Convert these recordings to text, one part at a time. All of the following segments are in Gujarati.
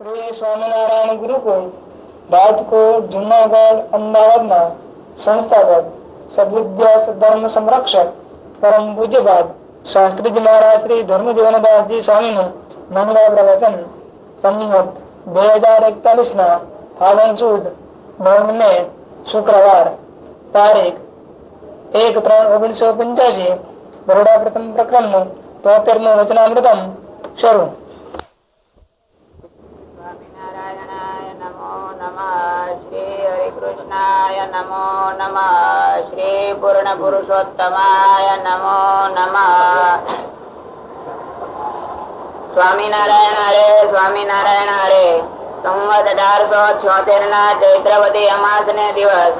શ્રી સ્વામિનારાયણ ગુરુકુળ રાજકોટ જુનાગઢ અમદાવાદના સંસ્થાપક સદવિદ્યા સધર્મ સંરક્ષક પરમ પૂજ્યપાદ શાસ્ત્રીજી મહારાજ શ્રી ધર્મજીવનદાસજી સ્વામીનું મંગળ પ્રવચન સંમત 2041 ના ફાગણ સુદ 9 શુક્રવાર તારીખ 1-3-1985 બરોડા પ્રથમ પ્રકરણનું 73મું વચનામૃતમ શરૂ. શ્રી હરિકૃષ્ણાય નમો નમઃ. શ્રી પૂર્ણ પુરુષોત્તમાય નમો નમઃ. સ્વામિનારાયણ હરે સ્વામિનારાયણ હરે. સંવત 1876 ના ચૈત્રવતી અમાસ ને દિવસ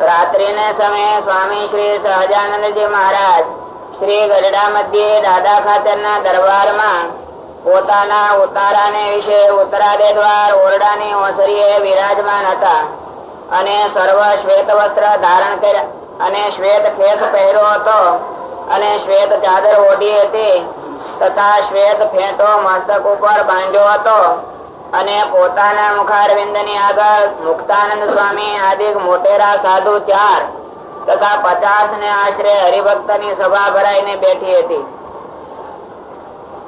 રાત્રિ ને સમયે સ્વામી શ્રી સહજાનંદજી મહારાજ શ્રી ગઢડા મધ્યે દાદા ખાતરના દરબારમાં પોતાના ઉતારાને વિશે ઉત્તરાદે દ્વાર ઓરડાની ઓસરીએ વિરાજમાન હતા અને સર્વ શ્વેત વસ્ત્ર ધારણ કર્યા અને શ્વેત ખેસ પહેર્યો હતો અને શ્વેત ચાદર ઓઢી હતી તથા શ્વેત ફેંટો મસ્તક ઉપર બાંધ્યો હતો અને પોતાના મુખારવિંદની આગળ મુક્તાનંદ સ્વામી આદિ મોટેરા સાધુ 4 તથા 50 ને આશરે હરિભક્તની સભા ભરાઈને બેઠી હતી.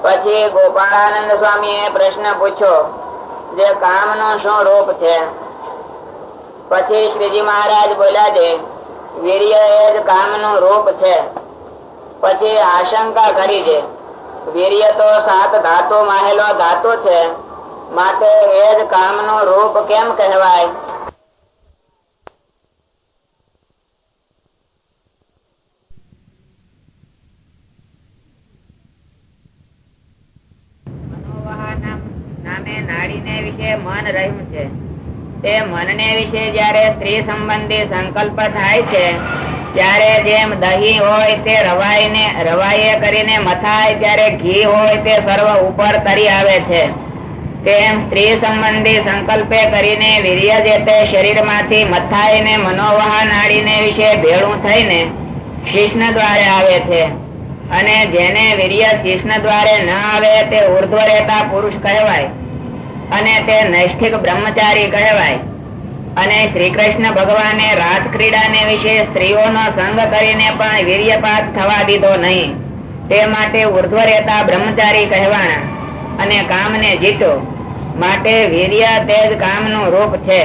પછી ગોપાળાનંદ સ્વામીએ પ્રશ્ન પૂછ્યો, જે કામનું શું રૂપ છે? પછી શ્રીજી મહારાજ બોલ્યા છે, વીર્ય એ જ કામનું રૂપ છે. પછી આશંકા કરી છે, વીર્ય તો 7 ધાતુ માહેલો ધાતુ છે, માટે એ જ કામનું રૂપ કેમ કહેવાય? નાડીને વિશે મન રહ્યું છે. તે મનને વિશે જ્યારે સ્ત્રી સંબંધી સંકલ્પ થાય છે ત્યારે જેમ દહીં હોય તે રવાઈએ કરીને મથાય ત્યારે ઘી હોય તે સર્વ ઉપર તરી આવે છે, તેમ સ્ત્રી સંબંધી સંકલ્પે કરીને વીર્ય જે તે શરીરમાંથી મથાઈને મનોવહા નાડીને વિશે ભેળું થઈને શિશ્ન દ્વારે આવે છે. અને જેને વીર્ય શિશ્ન દ્વારે ન આવે તે ઉર્ધ્વ રહેતા પુરુષ કહેવાય અને તે નૈષ્ઠિક બ્રહ્મચારી કહેવાય. અને શ્રી કૃષ્ણ ભગવાને રાસ ક્રીડાને વિશે સ્ત્રીઓનો સંગ કરીને પણ વીર્યપાત થવા દીધો નહીં, તે માટે ઉર્ધ્વ રહેતા બ્રહ્મચારી કહેવાના. અને કામને જીતો, માટે વીર્ય તે જ કામનું રૂપ છે.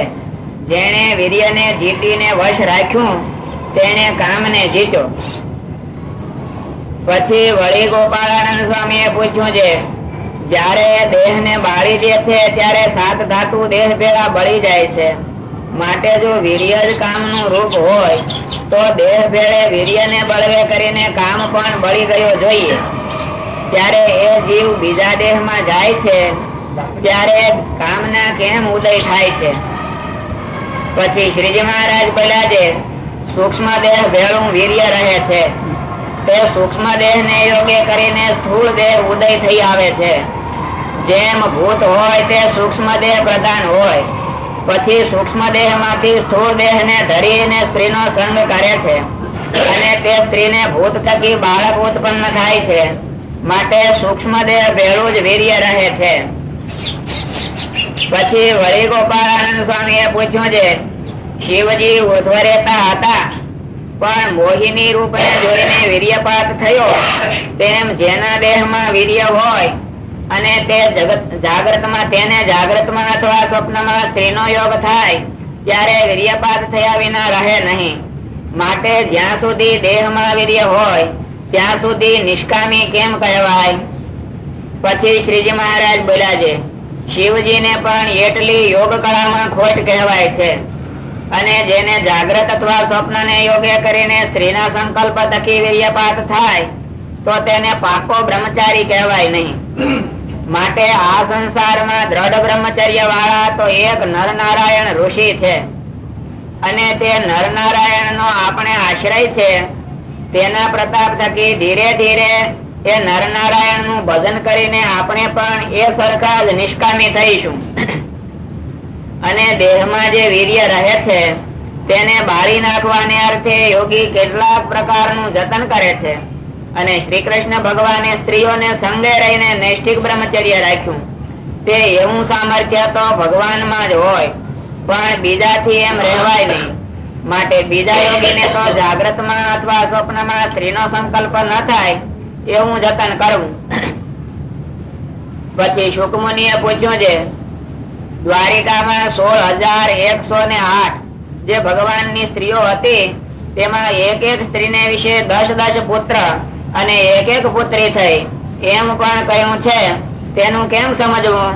જેણે વીર્યને જીતીને વશ રાખ્યું તેણે કામને જીતો. પછી વળી ગોપાળાનંદ સ્વામીએ પૂછ્યું છે, જ્યારે દેહને બાળી દે છે ત્યારે 7 ધાતુ દેહ ભેળા બળી જાય છે, માટે જો વીર્ય જ કામનું રૂપ હોય તો દેહ ભેળે વીર્યને બળવે કરીને કામ પણ બળી ગયો જોઈએ. ત્યારે એ જીવ બીજા દેહમાં જાય છે ત્યારે કામના કેમ ઉદય થાય છે? પછી શ્રીજી મહારાજ બોલ્યા છે, સૂક્ષ્મ દેહ ભેળું વીર્ય રહે છે. તે સૂક્ષ્મ દેહ ને યોગ્ય કરીને સ્થૂળ દેહ ઉદય થઈ આવે છે. જેમ ભૂત હોય તે સૂક્ષ્મ દેહ પ્રધાન હોય, પછી સૂક્ષ્મ દેહ માંથી સ્થૂળ દેહ ને ધરીને સ્ત્રીનો સંગ કરે છે અને તે સ્ત્રીને ભૂત થકી બાળક ઉત્પન્ન થાય છે, માટે સૂક્ષ્મ દેહ ભેળું જ વીર્ય રહે છે. પછી વળી ગોપાળાનંદ સ્વામીએ પૂછ્યું છે, શિવજી ઉર્ધ્વ રહેતા હતા પણ મોહિની રૂપને જોઈને વીર્યપાત થયો, તેમ જેના દેહમાં વીર્ય હોય અને તે જાગ્રતમાં અથવા સ્વપ્નમાં સ્ત્રીનો યોગ થાય ત્યારે વીર્યપાત થયા વિના રહે નહીં. માટે જ્યાં સુધી દેહમાં વીર્ય હોય ત્યાં સુધી નિષ્કામી કેમ કહેવાય? પછી શ્રીજી મહારાજ બોલ્યા છે, શિવજીને પણ એટલી યોગ કળામાં ખોટ કહેવાય છે. અને જેને જાગ્રત અથવા સ્વપ્ન ને યોગ્ય કરીને સ્ત્રીના સંકલ્પ થકી વીર્યપાત થાય તો તેને પાકો બ્રહ્મચારી કહેવાય નહીં. માટે આ સંસારમાં દ્રઢ બ્રહ્મચર્ય વાળા તો એક નરનારાયણ ઋષિ છે અને તે નરનારાયણ નો આપણે આશ્રય છે. તેના પ્રતાપ થકી ધીરે ધીરે એ નરનારાયણ નું ભજન કરીને આપણે પણ એ સરખા જ નિષ્કામી થઈશું. અને દેહમાં જે વીર્ય રહે છે તેને બાળી નાખવાને અર્થે યોગી કેટલાક પ્રકારનું જતન કરે છે. અને શ્રી કૃષ્ણ ભગવાને સ્ત્રીઓને સંગે રહીને નૈષ્ઠિક બ્રહ્મચર્ય રાખ્યું. તે એવું સામર્થ્ય તો ભગવાનમાં જ હોય, પણ બીજાથી એમ રહેવાય નહીં. માટે બીજા યોગીને તો જાગ્રતમાં અથવા સ્વપ્નમાં સ્ત્રીનો સંકલ્પ ન થાય એવું જતન કરવું. પછી શુકમુનિએ પૂછ્યું છે, દ્વારિકામાં 16,108 જે ભગવાનની સ્ત્રીઓ હતી તેમાં એક એક સ્ત્રીને વિશે 10 પુત્ર અને એક એક પુત્રી થઈ એમ પણ કહ્યું છે, તેનું કેમ સમજવું?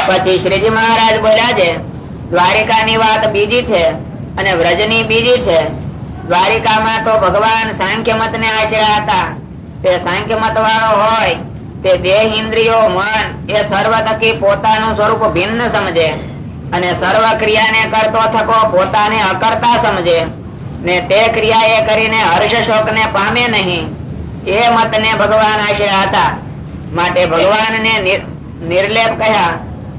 પછી શ્રીજી મહારાજ બોલ્યા છે, દ્વારિકાની વાત બીજી છે અને વ્રજની બીજી છે. દ્વારિકામાં તો ભગવાન સાંખ્યમત ને આશરા હતા. તે સાંખ્યમત વાળો હોય તે દેહ, ઇન્દ્રિયો, મન એ સર્વ થકી પોતાનું સ્વરૂપ ભિન્ન સમજે અને સર્વ ક્રિયાને કરતો થકો પોતાને અકર્તા સમજે ને તે ક્રિયા એ કરીને હર્ષ શોક ને પામે નહીં. એ મતને ભગવાન આશરા હતા. માટે ભગવાનને નિર્લેપ કહ્યા.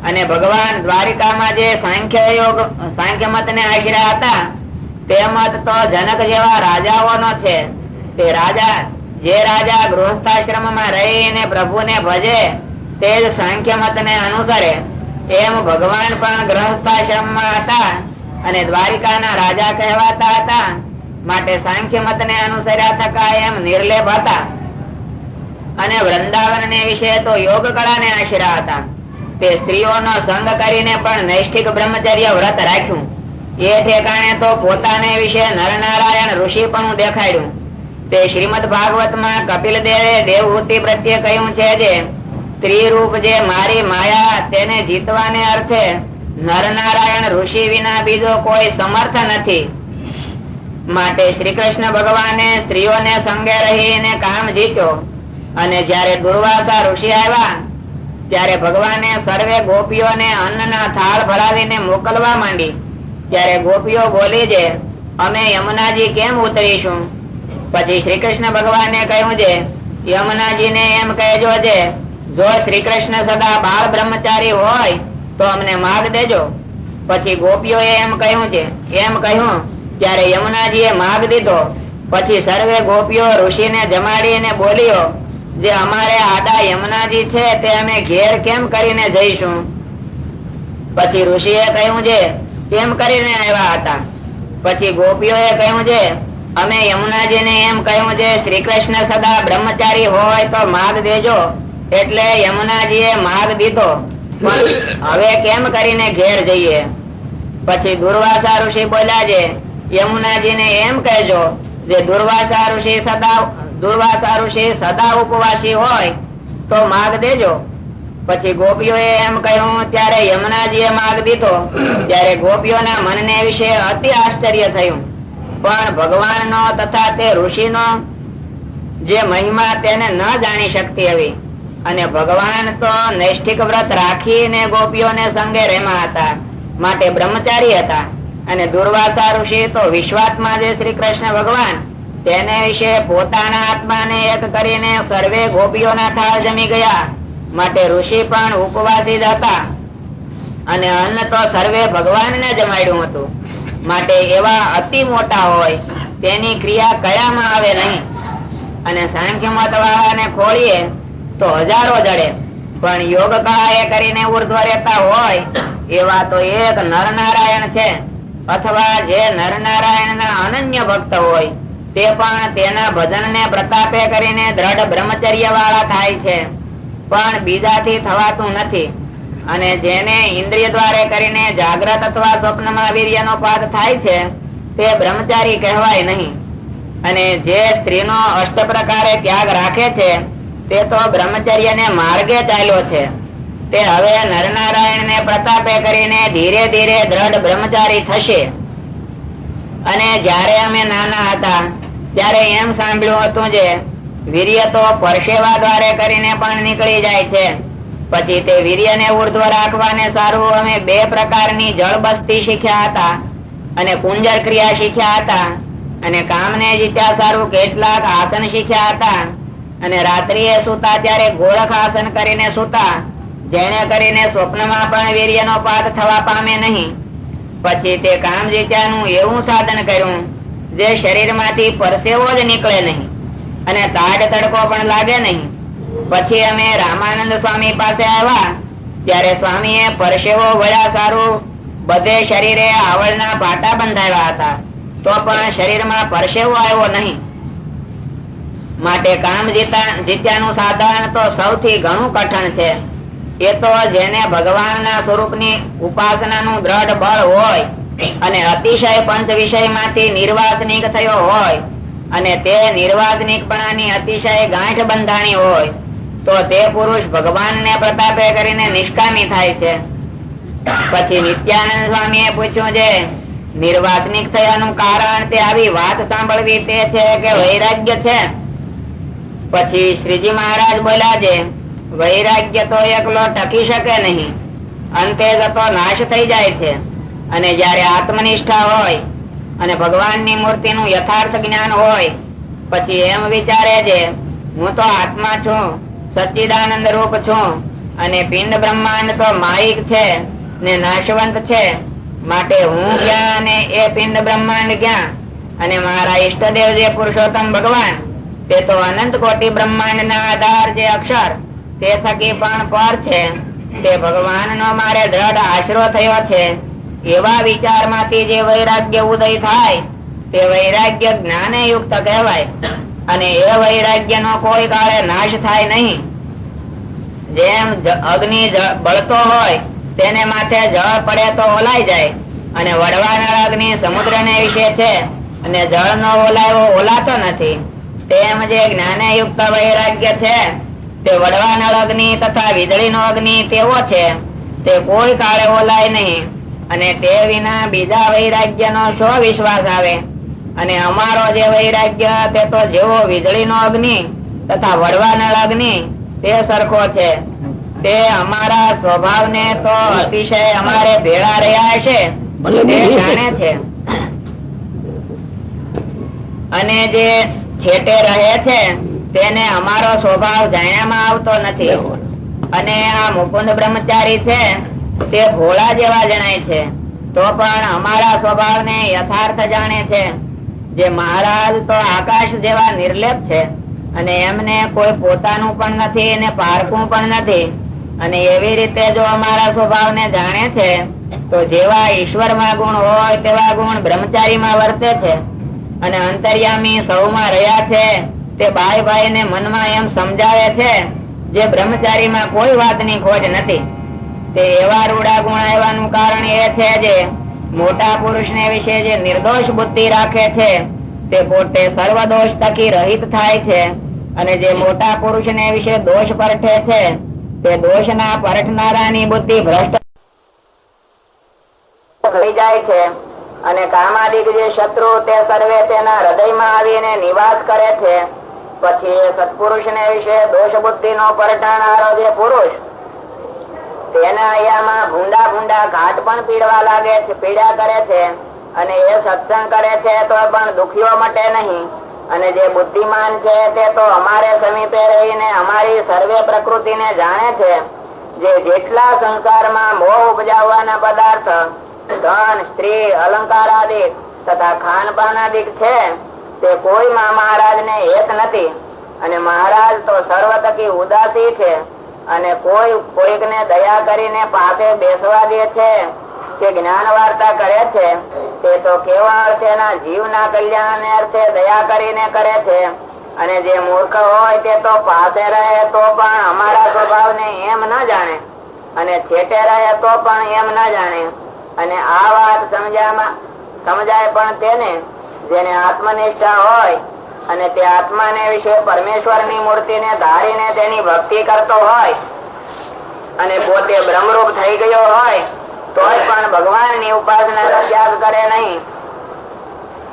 અને ભગવાન દ્વારિકામાં જે સાંખ્ય મત ને આશરા હતા તે મત તો જનક જેવા રાજાઓનો છે. તે રાજા જે રાજા ગૃહસ્થાશ્રમમાં રહીને પ્રભુને ભજે તે જ સાંખ્ય મત ને અનુસરે. એમ ભગવાન પણ ગૃહસ્થાશ્રમમાં હતા અને દ્વારિકાના રાજા કહેવાતા હતા. માટે સાંખ્ય મત ને અનુસર્યા થકા એમ નિર્લેપ હતા. અને વૃંદાવન ને વિશે તો યોગ કળા ને આશરા હતા. તે સ્ત્રીઓનો સંગ કરીને પણ નૈષ્ઠિક બ્રહ્મચર્ય વ્રત રાખ્યું. એ ઠેકાણે તો પોતાને વિશે નરનારાયણ ઋષિ પણ દેખાડ્યું. તે શ્રીમદ ભાગવત માં કપિલ દેવે દેવહૂતિ પ્રત્યે કહ્યું છે જે સ્ત્રી રૂપ જે મારી માયા તેને જીતવાને અર્થે નરનારાયણ ઋષિ વિના બીજો કોઈ સમર્થ નથી. માટે શ્રી કૃષ્ણ ભગવાને સ્ત્રીઓને સંગે રહીને કામ જીત્યો. અને જયારે દુર્વાસા ઋષિ આવ્યા ત્યારે ભગવાને સર્વે ગોપીઓને અન્નના થાળ ભરાવીને મોકલવા માંડી. ત્યારે ગોપીઓ બોલી છે, અમે યમુનાજી કેમ ઉતરીશું? પછી શ્રી કૃષ્ણ ભગવાને કહ્યું છે, યમુનાજીને એમ કહેજો છે, જો શ્રી કૃષ્ણ સદા બાળ બ્રહ્મચારી હોય તો અમને માર્ગ દેજો. પછી ગોપીઓએ એમ કહ્યું છે, એમ કહ્યું ત્યારે યમુનાજીએ માર્ગ દીધો. પછી સર્વે ગોપીઓ ઋષિને જમાડીને બોલ્યો, જે અમારે આડા યમુનાજી છે તે અમે ઘેર કેમ કરીને જઈશું? પછી ઋષિએ કહ્યું છે, કેમ કરીને આવ્યા હતા? પછી ગોપીઓએ કહ્યું છે, અમે યમુનાજીને એમ કહ્યું છે, શ્રી કૃષ્ણ સદા બ્રહ્મચારી હોય તો માર્ગ દેજો. એટલે યમુનાજીએ માર્ગ દીધો, પણ હવે કેમ કરીને ઘેર જઈએ? પછી દુર્વાસા ઋષિ બોલ્યા છે, યમુનાજીને એમ કહેજો, જે દુર્વાસા ઋષિ સદા ઉપવાસી હોય તો માર્ગ દેજો. પછી ગોપીઓએ એમ કહ્યું ત્યારે યમુનાજીએ માર્ગ દીધો. ત્યારે ગોપીઓના મનને વિશે અતિ આશ્ચર્ય થયું. પણ ભગવાનનો તથા તે ઋષિનો જે મહિમા તેને ન જાણી શકતી હતી. અને ભગવાન તો નૈષ્ઠિક વ્રત રાખીને ગોપીઓને સંગે રહેમાં હતા, માટે બ્રહ્મચારી હતા. અને દુર્વાસા ઋષિ તો વિશ્વાત્મા જે શ્રી કૃષ્ણ ભગવાન તેને વિશે પોતાના આત્માને એક કરીને સર્વે ગોપીઓના થાળ જમી ગયા. માટે ઋષિ પણ ઉપવાસી જ હતા. અને અન્ન તો સર્વે ભગવાનને જમાડ્યું હતું. માટે એવા અતિ મોટા હોય તેની ક્રિયા કયામાં આવે નહીં. અને સાંખ્ય મત વાળાને ખોળીએ તો હજારો જડે, પણ યોગ કળા એ કરીને ઉર્ધ્વ રહેતા હોય એવા તો એક નરનારાયણ છે. અથવા જે નરનારાયણ ના અનન્ય ભક્ત હોય તે પણ તેના ભજન ને પ્રતાપે કરીને દ્રઢ બ્રહ્મચર્ય વાળા થાય છે, પણ બીજાથી થવાતું નથી. અને જેને ઇન્દ્રિય દ્વારે કરીને જાગ્રત અથવા સ્વપ્નમાં વીર્યનો પાઠ થાય છે તે બ્રહ્મચારી કહેવાય નહીં. અને જે સ્ત્રીનો અષ્ટ પ્રકારે ત્યાગ રાખે છે તે તો બ્રહ્મચર્ય ને માર્ગે ચાલ્યો છે. તે હવે નરનારાયણ ને પ્રતાપે કરીને ધીરે ધીરે દ્રઢ બ્રહ્મચારી થશે. અને જયારે અમે નાના હતા ત્યારે એમ સાંભળ્યું હતું જે વીર્ય તો પરસેવા દ્વારે કરીને પણ નીકળી જાય છે. પછી તે વીર્ય ને ઉર્ધ્વ રાખવાને સારું અમે 2 પ્રકારની જળબસ્તી શીખ્યા હતા અને કુંજર ક્રિયા શીખ્યા હતા. અને કામને જીત્યા સારું કેટલાક આસન શીખ્યા હતા. અને રાત્રિએ સુતા ત્યારે ગોળખ આસન કરીને સુતા, જેને કરીને સ્વપ્નમાં પણ વીર્યનો પાઠ થવા પામે નહીં. પછી તે કામ જીત્યાનું એવું સાધન કર્યું જે શરીરમાંથી પરસેવો જ નીકળે નહીં અને તાડ તડકો પણ લાગે નહીં. પછી અમે રામાનંદ સ્વામી પાસે આવ્યા ત્યારે સ્વામીએ પરસેવો વળ્યા સારું બધે શરીરે આવળના પાટા બંધાવ્યા હતા, તો પણ શરીરમાં પરસેવો આવ્યો નહીં. માટે કામ જીત્યાનું સાધન તો સૌથી ઘણું કઠણ છે. એ તો જેને ભગવાનના સ્વરૂપની ઉપાસનાનું દ્રઢ બળ હોય અને અતિશય પંચ વિષયમાંથી નિર્વાસનિક થયો હોય અને તે નિર્વાસનિકપણાની અતિશય ગાંઠ બંધાણી હોય તો તે પુરુષ ભગવાનને પ્રતાપે કરીને નિષ્કામી થાય છે. પછી નિત્યાનંદ સ્વામીએ પૂછ્યું, જે નિર્વાસનિક થયાનું કારણ તે આવી વાત સાંભળવી તે છે કે વૈરાગ્ય છે? પછી શ્રીજી મહારાજ બોલ્યા, છે વૈરાગ્ય તો એકલો ટકી શકે નહીં, અંતે જતો નાશ થઈ જાય છે. અને જયારે આત્મનિષ્ઠા હોય અને ભગવાનની મૂર્તિનું યથાર્થ જ્ઞાન હોય પછી એમ વિચારે છે, હું તો આત્મા છું, સચ્ચિદાનંદ રૂપ છું, અને પિંડ બ્રહ્માંડ તો માયિક છે ને નાશવંત છે. માટે હું ક્યાં અને એ પિંડ બ્રહ્માંડ ક્યાં? અને મારા ઈષ્ટદેવ જે પુરુષોત્તમ ભગવાન તે તો અનંત કોટી બ્રહ્માંડ ના આધાર જે અક્ષર તે થકી પણ પર છે. તે ભગવાનનો મારે દ્રઢ આશરો થયો છે. એવા વિચારમાંથી જે વૈરાગ્ય ઉદય થાય તે વૈરાગ્ય જ્ઞાને યુક્ત કહેવાય. અને એ વૈરાગ્યનો કોઈ કાળે નાશ થાય નહીં. જેમ અગ્નિ બળતો હોય તેને માથે જળ પડે તો ઓલાઈ જાય, અને વડવાના અગ્નિ સમુદ્રને વિશે છે અને જળ નો ઓલાયો ઓલાતો નથી. તેમ જે જ્ઞાને યુક્ત વૈરાગ્ય છે તે વડવાનળ અગ્નિ તથા વીજળીનો અગ્નિ તેવો છે, તે કોઈ કાળે ઓલાય નહીં. અને તે વિના બીજા વૈરાગ્યનો શો વિશ્વાસ આવે? અને અમારો જે વૈરાગ્ય તે તો જેવો વીજળીનો અગ્નિ તથા વડવાનળ અગ્નિ તે સરખો છે. તે અમારા સ્વભાવને તો અતિશય અમારે ભેળા રહ્યા છે તે જાણે છે. અને જે છેટે રહે છે તેને અમારો સ્વભાવ જાણ્યામાં આવતો નથી. અને આ મુકુંદ બ્રહ્મચારી છે તે ભોળા જેવા જણાય છે, તો પણ અમારા સ્વભાવને યથાર્થ જાણે છે. જે મહારાજ તો આકાશ જેવા નિર્લેપ છે, અને એમને કોઈ પોતાનું પણ નથી ને પારખું પણ નથી. અને એવી રીતે જો અમારા સ્વભાવને જાણે છે તો જેવા ઈશ્વરમાં ગુણ હોય તેવા ગુણ બ્રહ્મચારીમાં વર્તે છે. અને અંતર્યામી સૌમાં રહ્યા છે તે ભાઈ ભાઈ ને મનમાં એમ સમજાવે છે જે બ્રહ્મચારીમાં કોઈ વાતની ખોજ નથી. તે એવા રૂડા ગુણ આવવાનું કારણ એ છે જે મોટા પુરુષને વિશે જે નિર્દોષ બુદ્ધિ રાખે છે તે પોતે સર્વ દોષ થકી રહિત થાય છે. અને જે મોટા પુરુષને વિશે દોષ પરઠે છે તે દોષના પરઠનારાની બુદ્ધિ ભ્રષ્ટ થઈ જાય છે. અને કામાદિક જે શત્રુ તે સર્વે તેના હૃદયમાં આવીને નિવાસ કરે છે. પછી એ સત્પુરુષને વિશે દોષ બુદ્ધિ નો પરઠાનારો જે પુરુષ તેના અહીંયામાં ભૂંડા ભૂંડા ઘાટ પણ પીડવા લાગે છે, પીડા કરે છે. અને એ સત્સંગ કરે છે તો પણ દુખીઓ મટે નહીં. અને જે બુદ્ધિમાન છે તે તો અમારે સમીપે રહીને અમારી સર્વે પ્રકૃતિને જાણે છે. જે જેટલા સંસારમાં મોહ ઉપજાવવાના પદાર્થ ધન, સ્ત્રી, અલંકાર આદિ તથા ખાનપાન આદિ છે તે કોઈમાં મહારાજ ને હેત નથી. અને મહારાજ તો સર્વ થકી ઉદાસી છે. અને કોઈકને દયા કરીને પાસે બેસવા દે છે કે જ્ઞાન વાર્તા કરે છે તે તો કેવળ તેના જીવના કલ્યાણને અર્થે દયા કરીને કરે છે. અને જે મૂર્ખ હોય તે તો પાસે રહે તો પણ અમારા સ્વભાવને એમ ન જાણે, અને છેટે રહે તો પણ એમ ન જાણે. અને આ વાત સમજાય પણ તેને જેને આત્મનિષ્ઠા હોય અને તે આત્માને વિશે પરમેશ્વરની મૂર્તિને ધારીને તેની ભક્તિ કરતો હોય અને પોતે બ્રહ્મરૂપ થઈ ગયો હોય તોય પણ ભગવાનની ઉપાસનાનો ત્યાગ કરે નહીં.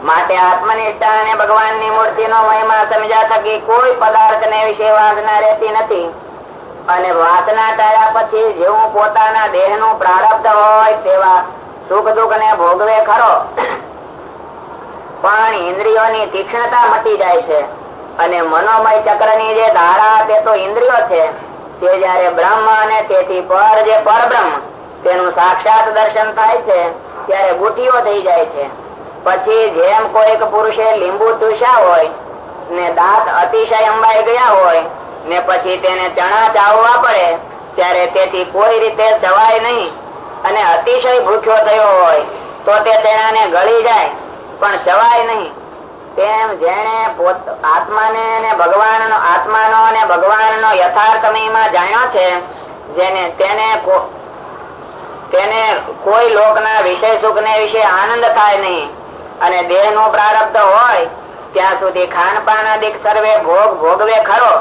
માટે આત્મનિષ્ઠા અને ભગવાનની મૂર્તિનો મહિમા સમજ્યા થકી કોઈ પદાર્થને વિશે વાસના રહેતી નથી. અને વાસના ટાળ્યા પછી જેવું પોતાના દેહનું પ્રારબ્ધ હોય તેવા સુખ દુઃખ ને ભોગવે ખરો, પણ ઇન્દ્રિયોની તીક્ષ્ણતા મટી જાય છે. અને મનોમય ચક્રની જે ધારા તે તો ઇન્દ્રિયો છે, તે જયારે બ્રહ્મ અને તેથી પર જે પરબ્રહ્મ તેનું સાક્ષાત દર્શન થાય છે ત્યારે બુટીઓ થઈ જાય છે. પછી જેમ કોઈક પુરુષે લીંબુ ચૂસ્યા હોય ને દાંત અતિશય અંબાઈ ગયા હોય ને પછી તેને ચણા ચાવવા પડે ત્યારે તેથી કોઈ રીતે ચવાય નહીં અને અતિશય ભૂખ્યો થયો હોય તો તે તેનાને ગળી જાય પણ ચવાય નહીં. તેમ જેણે આત્માનો અને ભગવાનનો યથાર્થ મહિમા જાણ્યો છે, તેને કોઈ લોકના વિષય સુખને વિશે આનંદ થાય નહીં અને દેહનું પ્રારબ્ધ હોય ત્યાં સુધી ખાનપાન આદિક સર્વે ભોગ ભોગવે ખરો,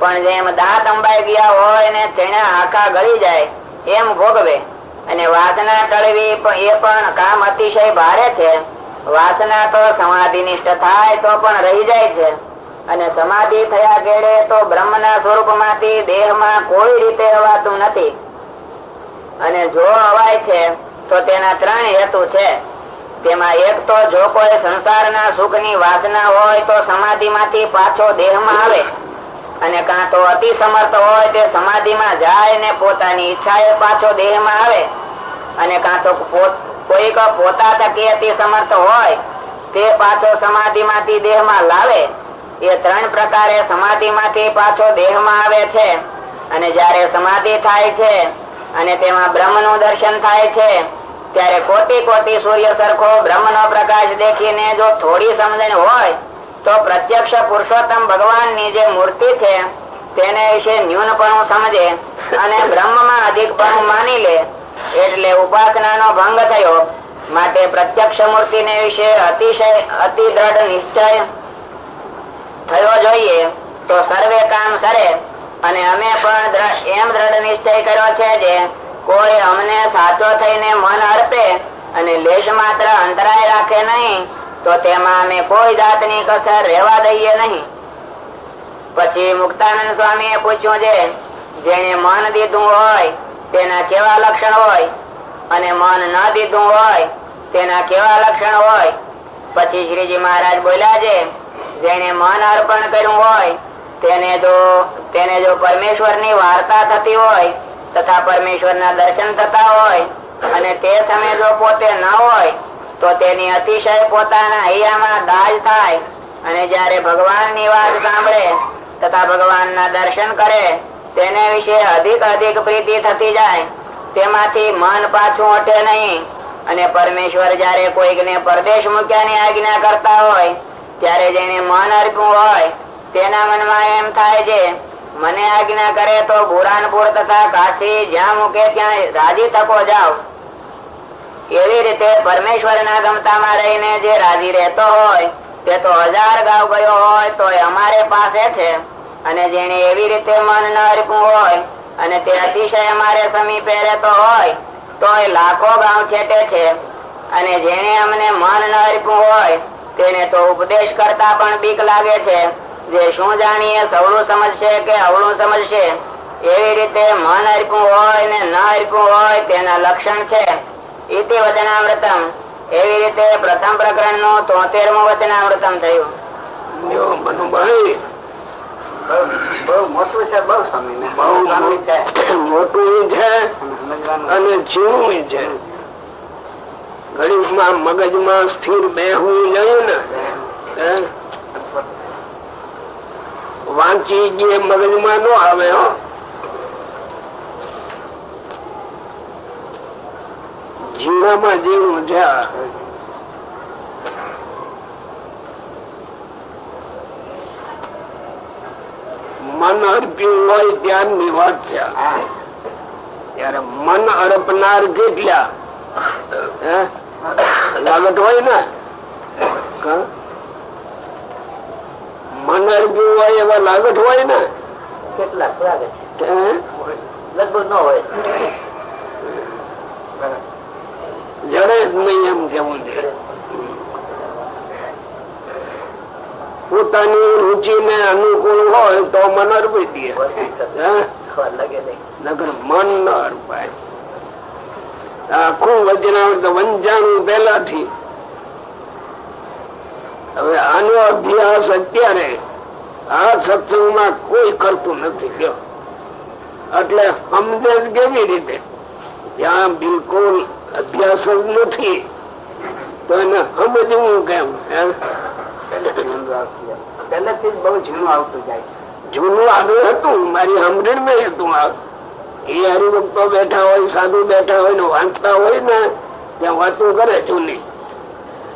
પણ જેમ દાંત અંબાઈ ગયા હોય ને તેને આખા ગળી જાય એમ ભોગવે. અને વાસના ટળવી એ પણ કામ અતિશય ભારે છે. વાસના તો સમાધિનિષ્ઠ થાય તો પણ રહી જાય છે, અને સમાધિ થયા કેળે તો બ્રહ્મના સ્વરૂપમાંથી દેહમાં કોઈ રીતે અવાતું નથી. અને જો અવાય છે તો તેના 3 હેતુ છે. તેમાં એક તો જો કોઈ સંસારના સુખની વાસના હોય તો સમાધિમાંથી પાછો દેહમાં આવે, અને કાં તો અતિ સમર્થ હોય તે સમાધિમાં જાય ને પોતાની ઈચ્છાએ પાછો દેહમાં આવે, અને કાં તો કોઈક પોતા થકી અતિ સમર્થ હોય તે પાછો સમાધિમાંથી દેહમાં લાવે. એ 3 પ્રકારે સમાધિમાંથી પાછો દેહમાં આવે છે. અને જ્યારે સમાધિ થાય છે અને તેમાં બ્રહ્મનું દર્શન થાય છે ત્યારે કોટી કોટી સૂર્ય સરખો બ્રહ્મનો પ્રકાશ દેખીને જો થોડી સમજણ હોય તો પ્રત્યક્ષ પુરુષોત્તમ ભગવાનની જે મૂર્તિ છે તેને વિશે ન્યૂનપણું સમજે અને બ્રહ્મમાં અધિકપણું માની લે, એટલે ઉપાસનાનો ભંગ થયો. માટે પ્રત્યક્ષ મૂર્તિને વિશે અતિ દ્રઢ નિશ્ચય થયો જોઈએ તો સર્વે કામ સરે. અને અમે પણ એમ દ્રઢ નિશ્ચય કર્યો છે જે કોઈ અમને સાચો થઈને મન અર્પે અને લેશ માત્ર અંતરાય રાખે નહીં તો તેમાં અમે કોઈ જાતની કસર રહેવા દઈએ નહીં. પછી મુક્તાનંદ સ્વામીએ પૂછ્યું છે, જેને મન દીધું હોય તેના કેવા લક્ષણ હોય અને મન ન દીધું હોય તેના કેવા લક્ષણ હોય? પછી શ્રીજી મહારાજ બોલ્યા છે, જેને મન અર્પણ કર્યું હોય તેને જો પરમેશ્વરની વાર્તા થતી હોય તથા પરમેશ્વરના દર્શન થતા હોય અને તે સમયે જો પોતે ન હોય તો તેની અતિશય પોતાના હૈયામાં દાજ થાય. અને જયારે ભગવાનની વાત સાંભળે તથા ભગવાનના દર્શન કરે તેને વિશે અધિક પ્રીતિ થતી જાય. તેમાંથી મન પાછું હટે નહીં. અને પરમેશ્વર જયારે કોઈકને પરદેશ મૂક્યાની આજ્ઞા કરતા હોય ત્યારે જેને મન અર્પ્યું હોય તેના મનમાં એમ થાય છે, મને આજ્ઞા કરે તો બુરાનપુર તથા કાશી જ્યાં મૂકે ત્યાં રાજી થકો જાઓ. એવી રીતે પરમેશ્વરના ગમતામાં રહીને જે રાજી રહેતો હોય તે તો 1000 ગાવ ગયો હોય તો અમારે પાસે છે. અને જેને એવી રીતે મન ન અર્પ્યું હોય અને તે અતિશય અમારે સમીપે રહેતો હોય તો એ લાખો ગામ છેટે છે. અને જેને અમને મન ન અર્પ્યું હોય તેને તો ઉપદેશ કરતા પણ બીક લાગે છે, જે શું જાણીએ સવળું સમજશે કે અવળું સમજશે. એવી રીતે મન અર્પ્યું હોય ને ન અર્પ્યું હોય તેના લક્ષણ છે. ઇતિ વચનામૃતમ. એવી રીતે પ્રથમ પ્રકરણ નું 73મું વચનામૃતમ થયું. બહુ મોટું છે, બહુ મોટું છે અને જીવું છે. ગણિતમાં મગજમાં સ્થિર બેહવું જોઈએ ને, વાંચી જે મગજમાં ન આવે. જીવામાં જીવું છે. મન અર્પ્યું હોય ત્યારની વાત છે. ત્યારે મન અર્પનાર કેટલા લાગત હોય ને, મન અર્પ્યું હોય એવા લાગત હોય ને, કેટલાક લગભગ ન હોય. જડે જ નહીં એમ કેવું છે. પોતાની રુચિ ને અનુકૂળ હોય તો મન અર્પી દે, નગર મન ન અર્પાય. આખું વચનામૃત વંચાણું પેલાથી. હવે આનો અભ્યાસ અત્યારે આ સત્સંગમાં કોઈ કરતું નથી ગયો. એટલે સમજે જ કેવી રીતે? જ્યાં બિલકુલ અભ્યાસ જ નથી તો એને સમજવું કેમ? પહેલેથી બહુ જૂનું આવતું જાય. જૂનું આવ્યું હતું, મારી સમજણ માં હતું. એ હરિભક્તો બેઠા હોય, સાધુ બેઠા હોય ને વાંચતા હોય ને ત્યાં વાતો કરે જૂની,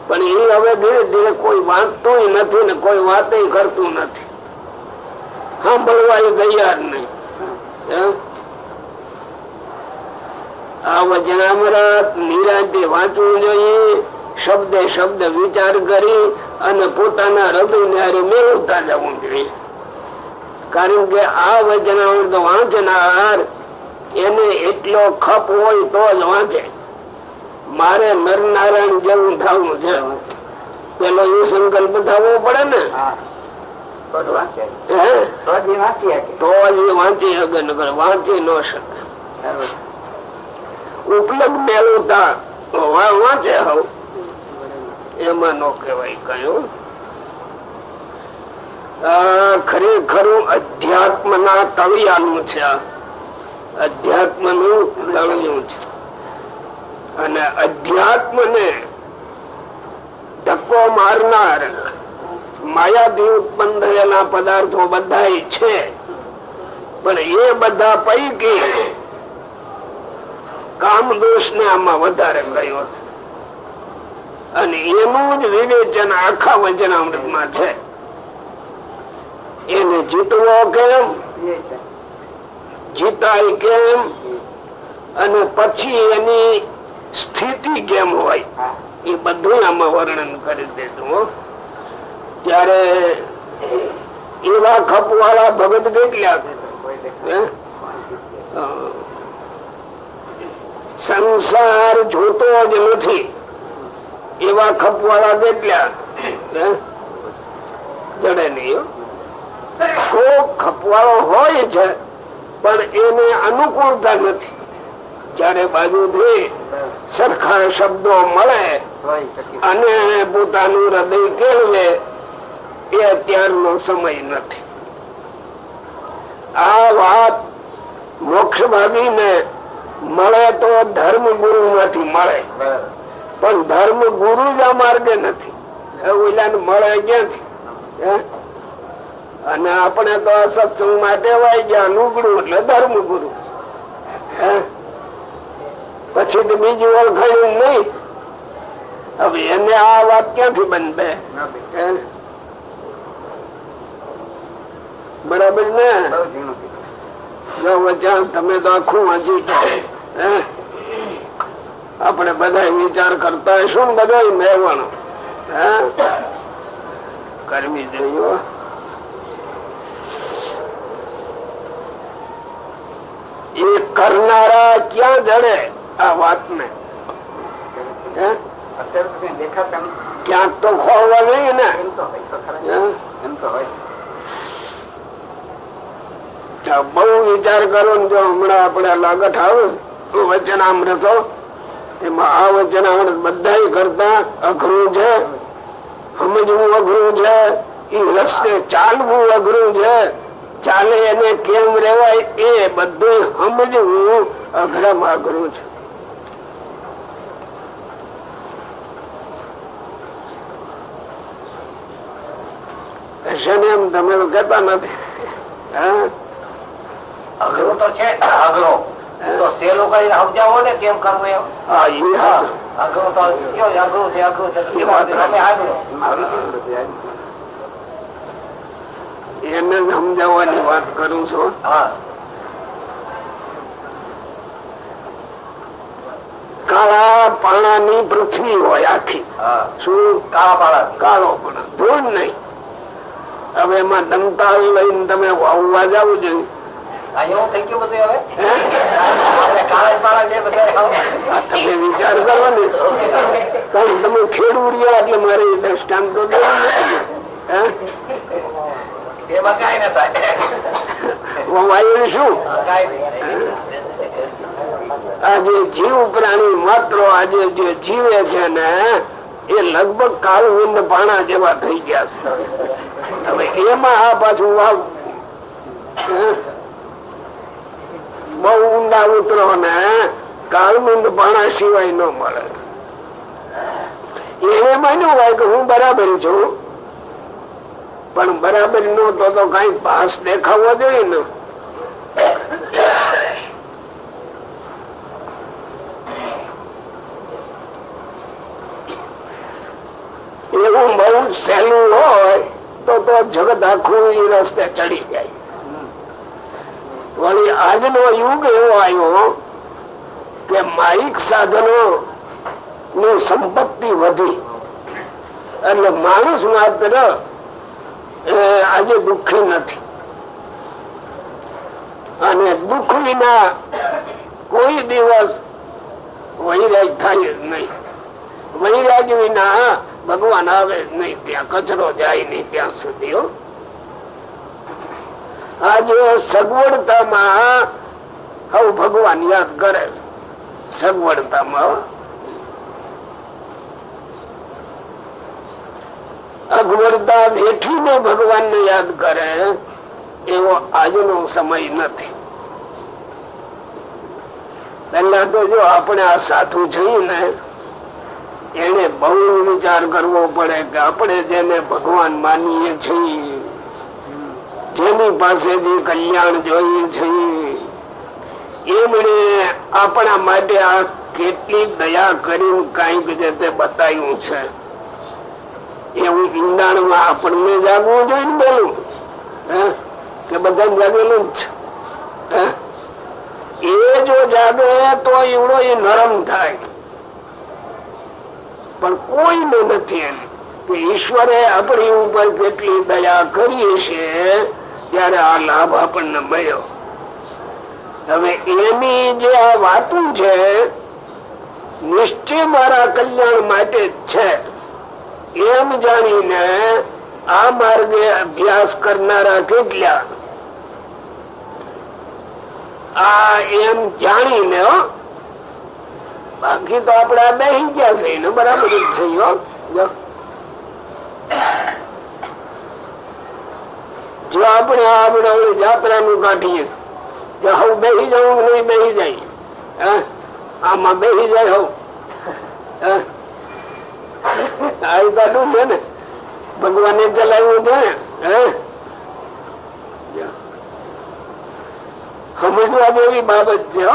પણ એ હવે ધીરે ધીરે કોઈ વાંચતું નથી ને કોઈ વાત કરતું નથી, સાંભળવા એ તૈયાર નહીં. આ વચનામૃત નિરાંતે વાંચવું જોઈએ, શબ્દે શબ્દ વિચાર કરી અને પોતાના હૃદયને હારે મેળવતા જવું જોઈએ. કારણ કે આ વચનામૃત વાંચનાર એને એટલો ખપ હોય તો જ વાંચે. મારે નરનારાયણ જેવું થવું છે, પેલો એ સંકલ્પ થવો પડે ને, તો જ વાંચી શકે, નકર વાંચી ન શકે. ઉપલબ્ધ મેળવતા વાંચે હોવ એમાં નો કહેવાય કયું. ખરેખરું અધ્યાત્મ ના તળિયાનું છે, અધ્યાત્મ નું તળિયું છે. અને અધ્યાત્મ ને ધક્કો મારનાર માયાથી ઉત્પન્ન થયેલા પદાર્થો બધા છે, પણ એ બધા પૈકી કામ દોષ ને આમાં વધારે ગયો અને એનું જ વિવેચન આખા વચનામૃત માં છે. એને જીતવો કેમ, જીતાય કેમ, અને પછી એની સ્થિતિ કેમ હોય એ બધું આમાં વર્ણન કરી દેતું. ત્યારે એવા ખપવાળા ભગત કેટલા, સંસાર જોતો જ નથી એવા ખપવાળા કેટલા, જડે નહીં. કોક ખપવાળો હોય છે પણ એને અનુકૂળતા નથી. ચારે બાજુથી સરખા શબ્દો મળે અને પોતાનું હૃદય કેળવે એ અત્યારનો સમય નથી. આ વાત મોક્ષ ભાગીને મળે તો ધર્મ ગુરુ માંથી મળે, પણ ધર્મ ગુરુ જ આ માર્ગે નથી. ઓલાને મળે ક્યાંથી? અને આપણે તો સત્સંગ માટે વાઈ ગયા લુગડું એટલે ધર્મ ગુરુ, પછી તો બીજું ઓળખાયું નહીં. હવે એને આ વાત ક્યાંથી બંધે? બરાબર ને? વચન તમે તો આખું વાંચી આપણે બધા વિચાર કરતા હશું ને, બધા મેળવાનો કરવી જોઈએ. એ કરનારા ક્યાં જડે આ વાત ને? ક્યાંક તો ખોલવા જોઈએ ને. બહુ વિચાર કરો ને. જો હમણાં આપણે લાગત આવે વચનામૃતો, એમાં આ વચનામૃત બધા કરતા અઘરું છે, સમજવું અઘરું છે, એ રસ્તે ચાલવું અઘરું છે. ચાલે એને કેમ રેવાય એ બધું સમજવું અઘરામાં અઘરું છે. એમ તમે તો કેતા નથી. અઘરું તો છે, અઘરું તો સહેલું કરીને સમજાવો ને કેમ કરવું એમ. અઘરું તો અઘરું છે, અઘરું છે એને સમજાવવાની વાત કરું છું. કાળા પાણાની પૃથ્વી હોય આખી. શું? કાળા પાણા, કાળો પણ ધૂળ નહીં. હવે એમાં દંતાલ લઈને તમે વાવવા જવું જોઈએ. એવું થઈ ગયું બધું. હવે તમે વિચાર કરો ને, કારણ તમે ખેડૂત રહ્યા એટલે મારે દ્રષ્ટાંત તો વાયુ શું? આજે જીવ પ્રાણી માત્ર આજે જે જીવે છે ને એ લગભગ કાળું પાણા જેવા થઈ ગયા છે. હવે એમાં આ પાછું વાવ બહુ ઊંડા ઉતરો ને કાળમુંડ પાણા સિવાય ન મળે. એને માન્યું હોય કે હું બરાબર છું, પણ બરાબર નો તો કઈ પાસ દેખાવો જોઈએ ને. સહેલું હોય તો જગત આખું એ રસ્તે ચડી જાય. વળી આજનો યુગ એવો આવ્યો કે માહિક સાધનો ની સંપત્તિ વધી એટલે માણસ માત્ર આજે દુઃખી નથી. અને દુઃખ વિના કોઈ દિવસ વૈરાગ થાય જ નહીં. વૈરાગ વિના ભગવાન આવે જ નહીં. ત્યાં કચરો જાય નહીં ત્યાં સુધી. આજે સગવડતામાં હવે ભગવાન યાદ કરે. સગવડતામાં અગવડતા બેઠીને ભગવાન ને યાદ કરે એવો આજનો સમય નથી. પેલા તો જો આપણે આ સાધુ છીએ ને એને બહુ વિચાર કરવો પડે કે આપણે જેને ભગવાન માનીએ છીએ, જેની પાસેથી કલ્યાણ જોઈએ છીએ, એમણે આપણા માટે આ કેટલી દયા કરીને કઈક જે તે બતાવ્યું છે એવું ઈંડાણમાં આપણને જાગવું જોઈએ ને બોલું કે બધા જાગેલું જ છે. એ જો જાગે તો એવડો એ નરમ થાય. પણ કોઈને નથી એમ કે ઈશ્વરે આપણી ઉપર કેટલી દયા કરી છે ત્યારે આ લાભ આપણને મળ્યો. હવે એની જે આ વાતું છે નિશ્ચય મારા કલ્યાણ માટે જ છે એમ જાણીને આ માર્ગે અભ્યાસ કરનારા કેટલા, આ એમ જાણીને બાકી તો આપડે બેસી ગયા છે ને બરાબર જ છે. જો આપણે જાત્રા નું કાઢીએ હું બેસી જાઉં નહીં બેસી જાય આમાં બેસી જાય હું આ કાઢું છે ને ભગવાને ચલાવ્યું છે સમજવા જેવી બાબત છે.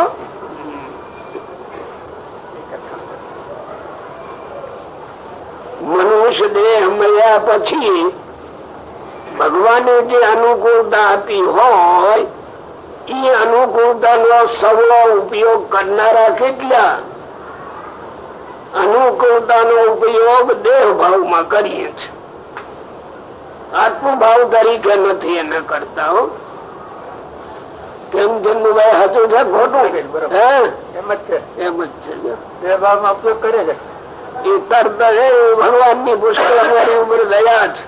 મનુષ્ય દેહ મળ્યા પછી ભગવાને જે અનુકૂળતા આપી હોય એ અનુકૂળતા નો સવળો ઉપયોગ કરનારા કેટલા? અનુકૂળતા નો ઉપયોગ દેહ ભાવમાં કરીએ છીએ, આત્મભાવ તરીકે નથી એને કરતા. કેમ ચંદુભાઈ સાચું છે ખોટું? એમ જ છે. દેહ ભાવમાં ઉપયોગ કરે છે એ તરત ભગવાન ની પુષ્કળ અમારી ઉપર દયા છે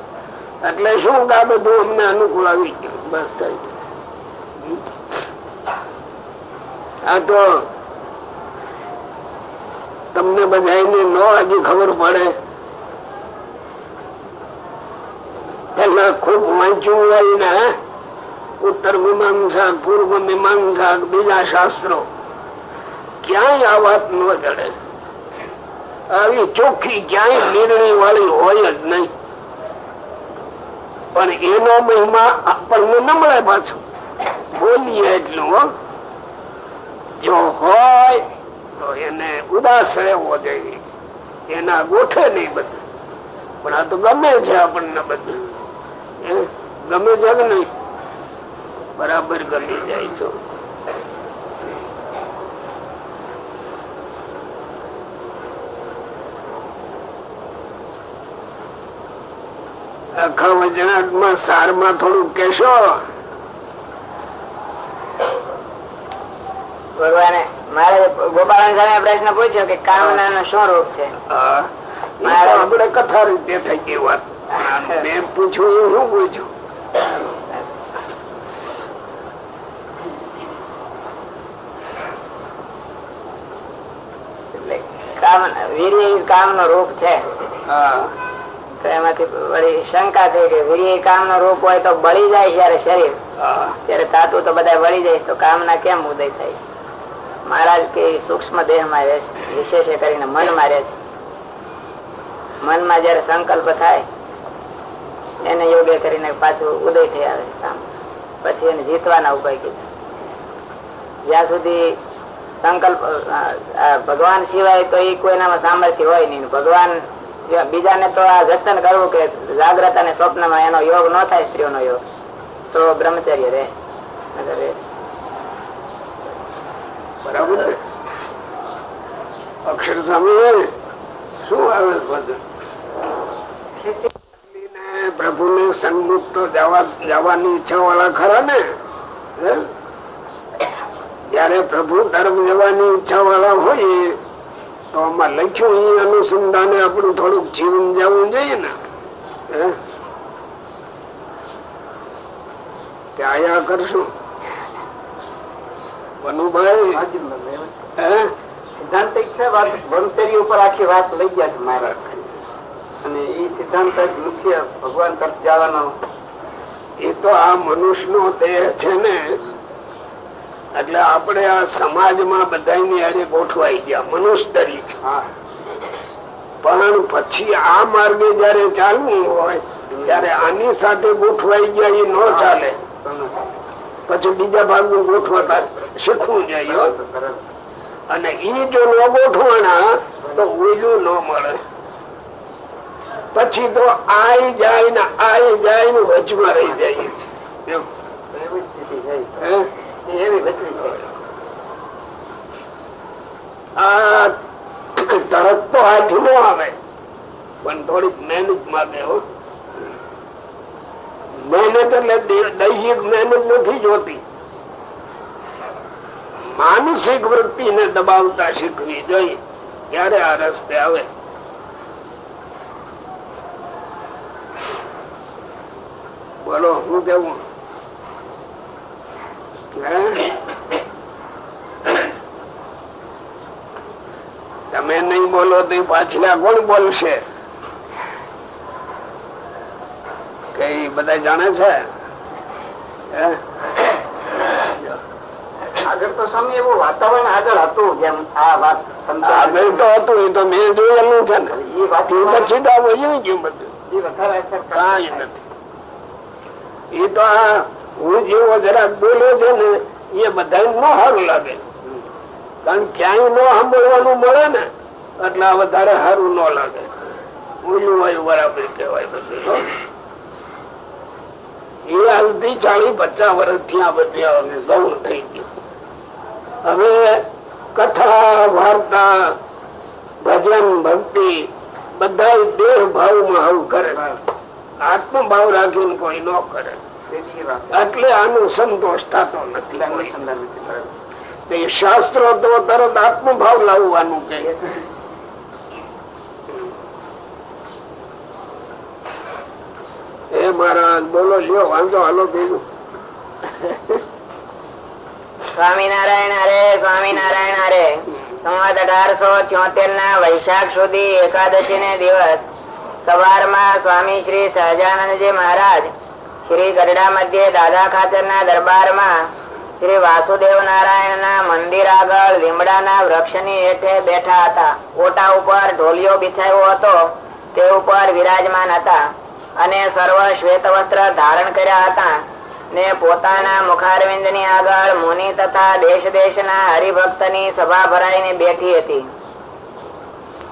એટલે શું કે આ બધું અમને અનુકૂળ આવી ગયું બસ થઈ. આ તો તમને બધાને નો હજી ખબર પડે. પેલા ખૂબ વાંચ્યું હોય ને ઉત્તર મીમાંસા, પૂર્વ મીમાંસા, બીજા શાસ્ત્રો ક્યાંય આ વાત ન જડે. આવી ચોખ્ખી ક્યાંય નિર્ણય વાળી હોય જ નહીં. પણ એનો મહિમા આપણને ન મળે પાછું. બોલીએ એટલું જો હોય તો એને ઉદાસ રહેવો જોઈએ, એના ગોઠે નહીં બધું. પણ આ તો ગમે છે આપણને બધું. ગમે છે કે નહીં? બરાબર ગમી જાય છો. આખા વચનાત્મા સારમાં થોડું કેશો. ભગવાને મારે ગોપાલ પ્રશ્ન પૂછ્યો કે કામના નો શું રૂપ છે? આપડે કથા રીતે થઈ ગઈ વાત. મેં પૂછ્યું એવું શું પૂછ્યું? વીર્ય કામ નો રૂપ છે. તો એમાંથી વળી શંકા થઈ કે વીર્ય કામ નો રૂપ હોય તો બળી જાય જયારે શરીર, ત્યારે ધાતુ તો બધા બળી જાય તો કામના કેમ ઉદય થાય? મહારાજ કે સૂક્ષ્મ દેહ માં રહે છે, વિશેષ કરીને મન માં રહે છે. મનમાં જયારે સંકલ્પ થાય એને યોગ્ય કરીને પાછું ઉદય થઈ આવે કામ. પછી એને જીતવાના ઉપાય કીધા. જ્યાં સુધી સંકલ્પ ભગવાન સિવાય તો એ કોઈનામાં સામર્થ્ય હોય નહીં. ભગવાન બીજાને તો આ જતન કરવું કે જાગ્રત અને સ્વપ્નમાં એનો યોગ ન થાય, સ્ત્રીઓનો યોગ, તો બ્રહ્મચર્ય રહે. બરાબર ને? અક્ષર સ્વામી શું આવે પ્રભુ ને સન્મુખ તો જવાની ઈચ્છા વાળા ખરા ને? જયારે પ્રભુ તરફ જવાની ઈચ્છા વાળા હોય તો આમાં લખ્યું એ અનુસંધાને આપણું થોડુંક જીવન જવું જોઈએ ને. કે આયા કરશું વનુભાઈ સિદ્ધાંતિક છે વાત, બ્રહ્મચર્ય ઉપર આખી વાત લઈ ગયા છે મહારાજ, અને એ સિદ્ધાંત મુખ્ય ભગવાન તરફ જવાનો. એ તો આ મનુષ્ય નો દેહ છે ને, એટલે આપણે આ સમાજમાં બધાની હારે ગોઠવાઈ ગયા મનુષ્ય તરીકે. પણ પછી આ માર્ગે જયારે ચાલવું હોય ત્યારે આની સાથે ગોઠવાઈ ગયા એ ન ચાલે. પછી બીજા ભાગનું ગોઠવાતા શીખવું જોઈએ. અને ઈ જો ન ગોઠવાના તો ઓલું ન મળે. પછી તો આઈ જાય ને વચમાં રહી જાય. આ તરત તો હાથ ન આવે, પણ થોડીક મહેનત માંગે. મહેનત એટલે દૈહિક મહેનત નથી જોતી, માનસિક વૃત્તિ ને દબાવતા શીખવી જોઈએ, ત્યારે આ રસ્તે આવે. બોલો શું કેવું? તમે નહીં બોલો તો પાછલા કોણ બોલશે? કઈ બધા જાણે છે? આગળ તો સમય એવું વાતાવરણ આગળ હતું, જેમ આ વાત આગળ તો હતું એ તો મેં જોયેલું છે ને. એ વાત પછી તો વયું ગયું બધું, એ વધારે અસર કઈ નથી. એ તો આ હું જેવો જરાક બોલો છે ને એ બધા ન સારું લાગે, કારણ ક્યાંય ન સાંભળવાનું મળે ને એટલે આ વધારે સારું ન લાગે. ઓલું હોય બરાબર કેવાય બધું. એ આજથી 40-50 વર્ષથી આ બધી ગૌણ થઈ ગયું. હવે કથા વાર્તા ભજન ભક્તિ બધા દેહ ભાવમાં આવું કરે, આત્મભાવ રાખીને કોઈ ન કરે. એટલે આનું સંતોષ થતો નથી. શાસ્ત્રો તો તરત આત્મભાવ લાવવાનું કે મહારાજ બોલો છો વાંધો હાલો ભેગું. સ્વામિનારાયણ હરે, સ્વામિનારાયણ હરે. સંવત 1874 ના વૈશાખ સુધી એકાદશી ને દિવસ સવારમાં સ્વામી શ્રી સહજાનંદજી મહારાજ શ્રી ગઢડા મધ્યે દાદા ખાચર ના દરબારમાં શ્રી વાસુદેવ નારાયણ ના મંદિર આગળ લીમડાના વૃક્ષની હેઠે બેઠા હતા. ઓટા ઉપર ઢોલિયો બિછાયો હતો, તે ઉપર વિરાજમાન હતા અને સર્વ શ્વેત વસ્ત્ર ધારણ કર્યા હતા ને પોતાના મુખારવિંદ ની આગળ મુનિ તથા દેશ દેશના હરિભક્તની સભા ભરાઈને બેઠી હતી.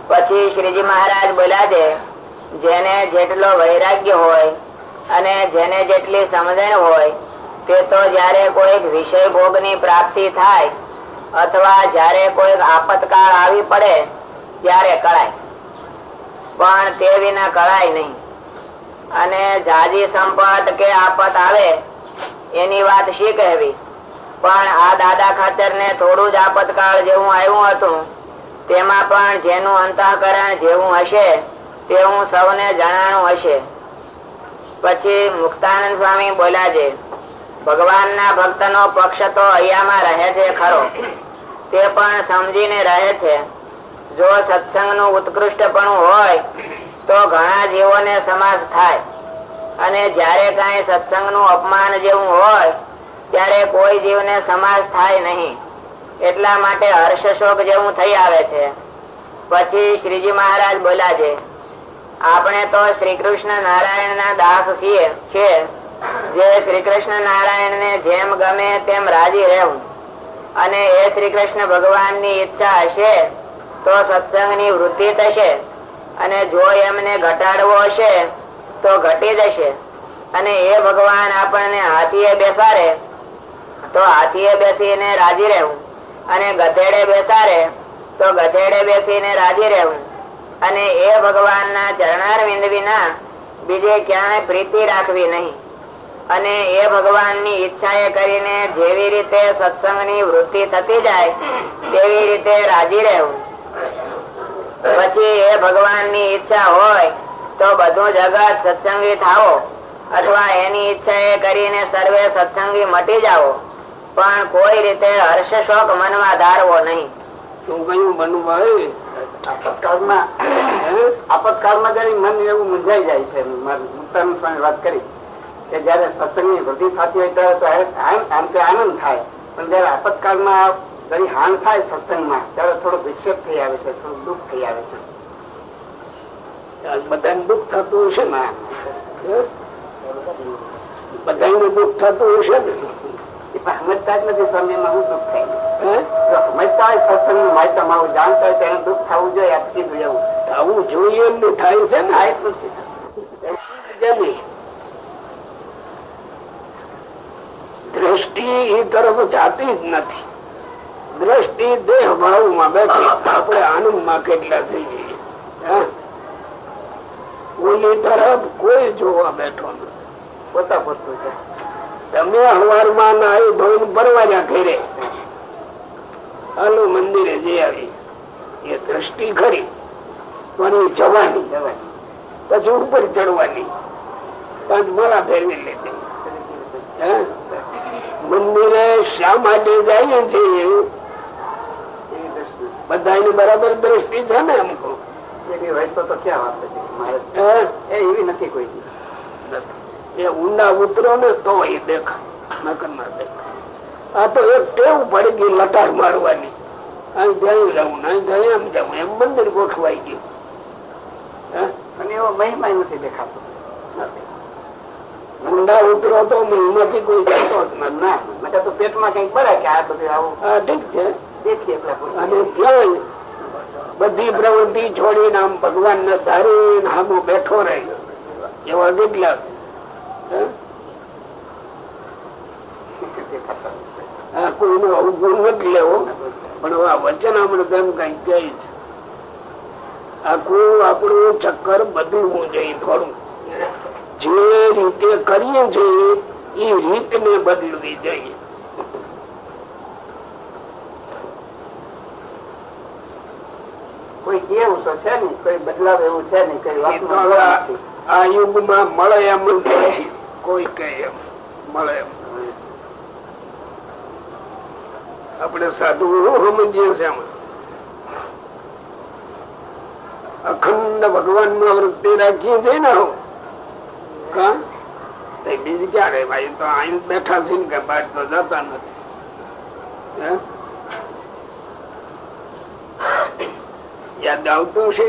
પછી શ્રીજી મહારાજ બોલ્યા છે, જેને જેટલો વૈરાગ્ય હોય અને જેને જેટલી સમજણ હોય તે તો જયારે કોઈક વિષય ભોગની પ્રાપ્તિ થાય અથવા જયારે કોઈક આપતકાળ આવી પડે ત્યારે કળાય, પણ તે વિના કળાય નહીં. અને જાજી સંપત કે આપત આવે એની વાત શી કહેવી, પણ આ દાદા ખાચર ને થોડું જ આપતકાળ જેવું આવ્યું હતું, તેમાં પણ જેનું અંતઃકરણ જેવું હશે તેવું સૌને જણાણું હશે. પછી મુક્તાનંદ સ્વામી બોલ્યા છે, ભગવાનના ભક્તનો પક્ષ તો અહીંયામાં રહે છે ખરો, તે પણ સમજીને રહે છે. જો સત્સંગનું ઉત્કૃષ્ટપણું હોય તો ઘણા જીવોને સમાસ થાય, અને જયારે કઈ સત્સંગનું અપમાન જેવું હોય ત્યારે કોઈ જીવને સમાસ થાય નહીં. એટલા માટે હર્ષ શોક જેવું થઈ આવે છે. પછી શ્રીજી મહારાજ બોલ્યા છે, આપણે તો શ્રી કૃષ્ણ નારાયણ ના દાસ છીએ, જે શ્રી કૃષ્ણ નારાયણ ને જેમ ગમે તેમ રાજી રહેવું, અને એ શ્રી કૃષ્ણ ભગવાન ની ઈચ્છા હશે તો સત્સંગ ની વૃદ્ધિ થશે, અને જો એમને ઘટાડવો હશે તો ઘટી જશે. અને એ ભગવાન આપણને હાથીએ બેસાડે તો હાથીએ બેસીને રાજી રહેવું, અને ગધેડે બેસાડે તો ગધેડે બેસીને રાજી રહેવું. અને એ ભગવાનના ચરણારવિંદ વિના બીજે ક્યાંય પ્રીતિ રાખવી નહીં. અને એ ભગવાનની ઈચ્છાએ કરીને જેવી રીતે સત્સંગની વૃત્તિ થતી જાય તેવી રીતે રાજી રહેવું. પછી એ ભગવાનની ઈચ્છા હોય તો બધું જગત સત્સંગી થાવો, અથવા એની ઈચ્છાએ કરીને સર્વે સત્સંગી મટી જાવો, પણ કોઈ રીતે હર્ષ શોક મનમાં ધારવો નહીં. શું કયું મનભાઈ? આપતકાળમાં જયારે મન એવું મૂંઝાઈ જાય છે. મુક્તાનંદ સ્વામી વાત કરી કે જયારે સત્સંગની વૃદ્ધિ થતી હોય ત્યારે આમ તો આનંદ થાય, પણ જયારે આપતકાળમાં જરી હાન થાય સત્સંગમાં ત્યારે થોડું વિક્ષેપ થઈ આવે છે, થોડું દુઃખ થઈ આવે છે. બધાને દુઃખ થતું હશે ને? બધાને દુઃખ થતું હશે ને? સમજતા જ નથી સ્વામી એમાં શું દુઃખ થાય. સમજતા હોય સત્સંગ માહિતી આવું જાણતા હોય તેને દુઃખ થવું જોઈએ. આપી દઉં એવું આવું જોઈએ એમનું થાય છે ને. દ્રષ્ટિ એ તરફ જાતી જ નથી. દ્રષ્ટિ દેહ ભાવ માં બેઠી. આપણે આનંદ માં કેટલા થઈ જઈએ. ઓલી તરફ કોઈ જોવા બેઠો નથી. પોતા પોતું છે. તમે હવારમાં નાઈ ધોઈને પરવાજા ઘેરે હાલો મંદિરે જઈ આવી, એ દ્રષ્ટિ ખરી પણ એ જવાની પછી ઉપર ચડવાની પાંચ માળા ફેરવી લીધી. મંદિરે શા માટે જઈએ છીએ? બધાની બરાબર દ્રષ્ટિ છે ને? અમુક હોય તો ક્યાં વાત એવી નથી કોઈ. એ ઊંડા ઉતરો ને તો એ દેખાય, નકર ના દેખાય. આ તો એક ટેવ પડી ગઈ લટાર મારવાની. અહીં જઈ જવું, અહીં જઈ એમ જવું, એમ મંદિર ગોઠવાઈ ગયું. અને એવો મહિમા નથી દેખાતો. ઊંડા ઉતરો તો મહિમાથી કોઈ જતો જ ના, મતલબ તો પેટમાં કઈક બળે કે આ બધું આવું. હા ઠીક છે. દેખીએ અને ત્યાં બધી પ્રવૃત્તિ છોડીને આમ ભગવાન ને ધારીને હામો બેઠો રહે એવા કેટલા. કોઈનો અવગુણ નથી લેવો, પણ આ વચન આપણે તેમ કઈ કહે છે. આખું આપણું ચક્કર બદલવું જોઈએ. થોડું જે રીતે કરીએ છીએ એ રીતને બદલવી જોઈએ. કોઈ કેવું તો છે નઈ, કોઈ બદલાવ એવું છે નઈ. કઈ આ યુગમાં મળે એમ નથી. કોઈ કહે એમ મળે એમ. આપણે સાધુ સમજીએ છીએ અખંડ ભગવાન માં વૃત્તિ રાખીએ છીએ ને. બીજી ક્યારે ભાઈ તો અહીં બેઠા છે ને કે બહાર તો જતા નથી. યાદ આવતું છે?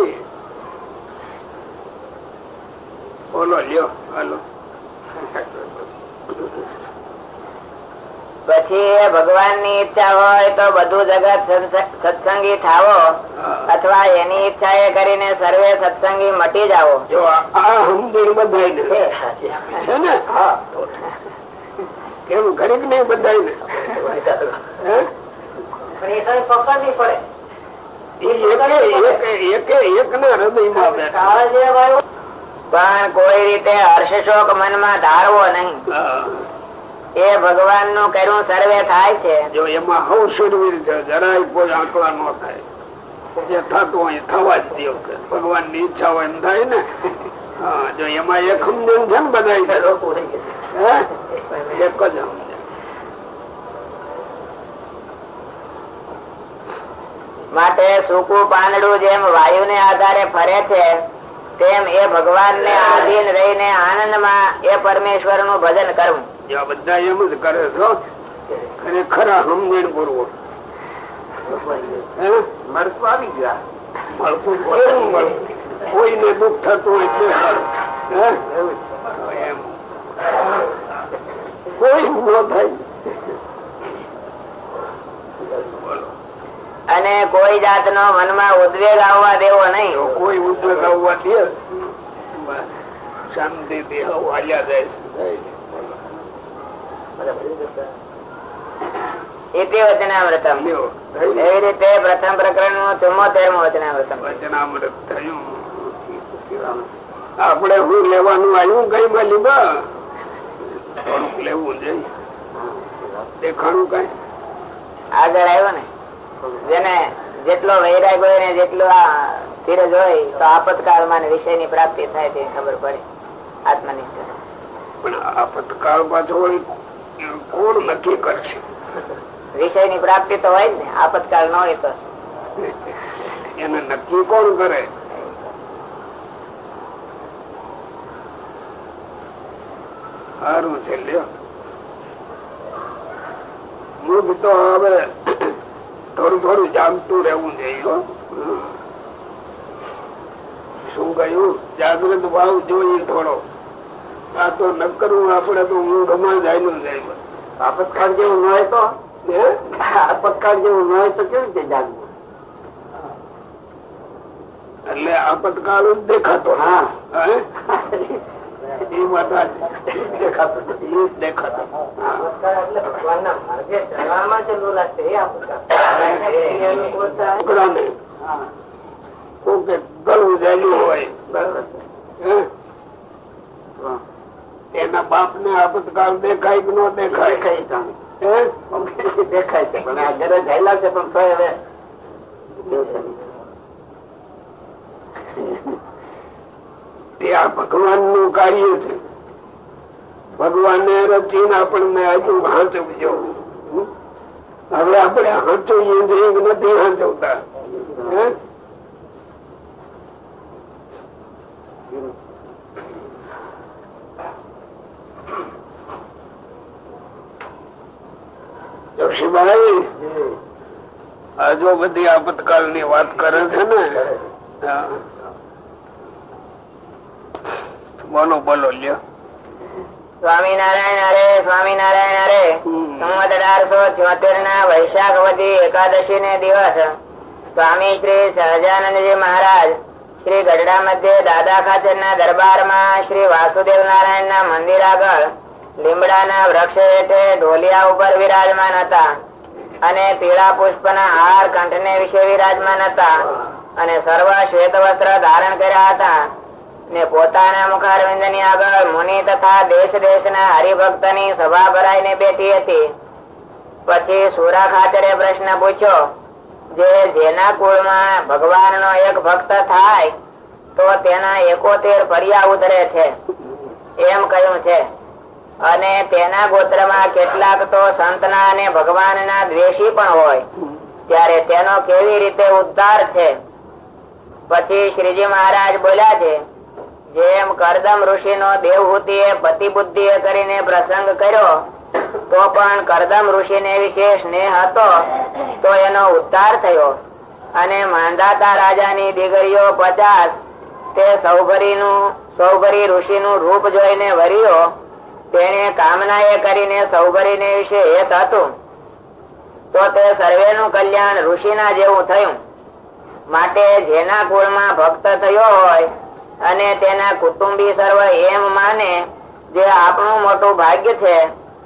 બોલો લ્યો હાલો. પછી ભગવાન ની ઈચ્છા હોય તો બધું જગત સત્સંગી થાવો, અથવા એની ઈચ્છા એ કરીને સર્વે સત્સંગી મટી જાવો. જો આ હમદીર બધાય છે ને. કેમ ઘડીક નહીં બધાય ને? પકડવી પડે. પણ કોઈ રીતે હર્ષશોક મનમાં ધારવો નહીં. એ ભગવાન નું કર્યું સર્વે થાય છે. જો એમાં હવ સુરવીર છે, જરાય કોઈ આંકડા ન થાય. જે થતું હોય થવા જ દો. ભગવાન ની ઈચ્છા હોય એમ થાય ને. જો એમાં એક સમજણ છે ને બધા એક જ. માટે સૂકું પાંદડું જેમ વાયુ ને આધારે ફરે છે, તેમ એ ભગવાન ને આધીન રહીને આનંદમાં એ પરમેશ્વર નું ભજન કરવું. બધા એમ જ કરે છો. ખરા સમજણ પૂર્વક મળતું આવી ગયા. મળતું કોઈને દુઃખ થતું હોય કોઈ ન થાય. અને કોઈ જાતનો મનમાં ઉદ્વેગ આવવા દેવો નહીં. કોઈ ઉદ્વેગ આવવા દે શાંતિથી હાલ્યા જાય છે. વચનામૃતમ એવી રીતે પ્રથમ પ્રકરણ નું 74મું વચનામૃતમ. વચનામૃત થયું. આપણે હું લેવાનું આવ્યું કઈ માં લીધા થોડુંક લેવું જોઈએ. દેખાણું કઈ આગળ આવ્યો ને જેને જેટલો વૈરાગ હોય ને જેટલો ધીરજ હોય તો આપતકાળમાં વિષય ની પ્રાપ્તિ થાય તે ખબર પડે આત્મનિષ્ઠ. પણ આપતકાળ પાછો કોણ નક્કી કરશે? વિષય ની પ્રાપ્તિ તો હોય જ ને, આપતકાળ ન હોય તો એને નક્કી કોણ કરે? સારું છે લ્યો. મુખ તો હવે થોડું થોડું જાગતું રહેવું જોઈએ. શું કહ્યું? જાગૃત ભાવ જોઈએ થોડો. આ તો ન કરવું આપડે તો ઊંઘમાં જાય નું જાય. આપતકાળ જેવું ન હોય તો આપતકાળ જેવું ન હોય તો કેવી રીતે જાગવું? એટલે આપતકાળ જ દેખાતો. હા એ વાત દેખાતો દેખાતો. છોકરાને કોકે ગળું જાયું હોય એના બાપ ને આપતકાળ દેખાય કે ન દેખાય? દેખાય છે પણ આ ઘરે જાયેલા છે પણ તો હવે ત્યાં ભગવાન નું કાર્ય છે. ભગવાને રચીને આપણને આપ્યું હાંચવજો. હવે આપણે હાંચવીએ છીએ કે નથી હાંચવતા? જોશીભાઈ આ જો બધી આપતકાળ ની વાત કરે છે ને. બોલો બોલો લ્યો. સ્વામિનારાયણ હરે સ્વામિનારાયણ હરે. સંવત 1874 ના વૈશાખ વધી એકાદશી ને દિવસ સ્વામી શ્રી સહજાનંદજી મહારાજ શ્રી ગઢડા મધ્ય દાદા ખાચર ના દરબારમાં શ્રી વાસુદેવ નારાયણ ના મંદિર આગળ લીમડાના વૃક્ષ હેઠે ઢોલિયા ઉપર વિરાજમાન હતા અને પીળા પુષ્પના હાર કંઠને વિશે વિરાજમાન હતા અને સર્વ શ્વેત વસ્ત્ર ધારણ કર્યા હતા ને પોતાના મુખારવિંદ ની આગળ મુનિ તથા દેશ દેશના હરિભક્ત ની સભા ભરાઈને બેઠી હતી. પછી સુરા ખાચરે પ્રશ્ન પૂછ્યો, જેના કુળમાં ભગવાન નો એક ભક્ત થાય તો તેના 71 ફરિયા ઉતરે છે એમ કહ્યું છે અને તેના ગોત્રમાં કેટલાક તો સંતના અને ભગવાનના દ્વેષી પણ હોય ત્યારે તેનો કેવી રીતે ઉદ્ધાર છે? પછી શ્રીજી મહારાજ બોલ્યા છે, જેમ કરદમ ઋષિ નો દેવહૂતિએ પતિ બુદ્ધિ કરીને પ્રસંગ કર્યો તો પણ કરદમ ઋષિ ને વિશે સ્નેહ હતો તો એનો ઉદ્ધાર થયો અને માંધાતા રાજાની દીકરીઓ 50 તે સૌભરી ઋષિ નું રૂપ જોઈને વર્યો. તેને કામના કરીને સૌભરીને વિશે હેત હતું તો તે સર્વેનું કલ્યાણ ઋષિના જેવું થયું. માટે જેના કુળમાં ભક્ત થયો હોય અને તેના કુટુંબી સર્વ એમ માને જે આપણું મોટું ભાગ્ય છે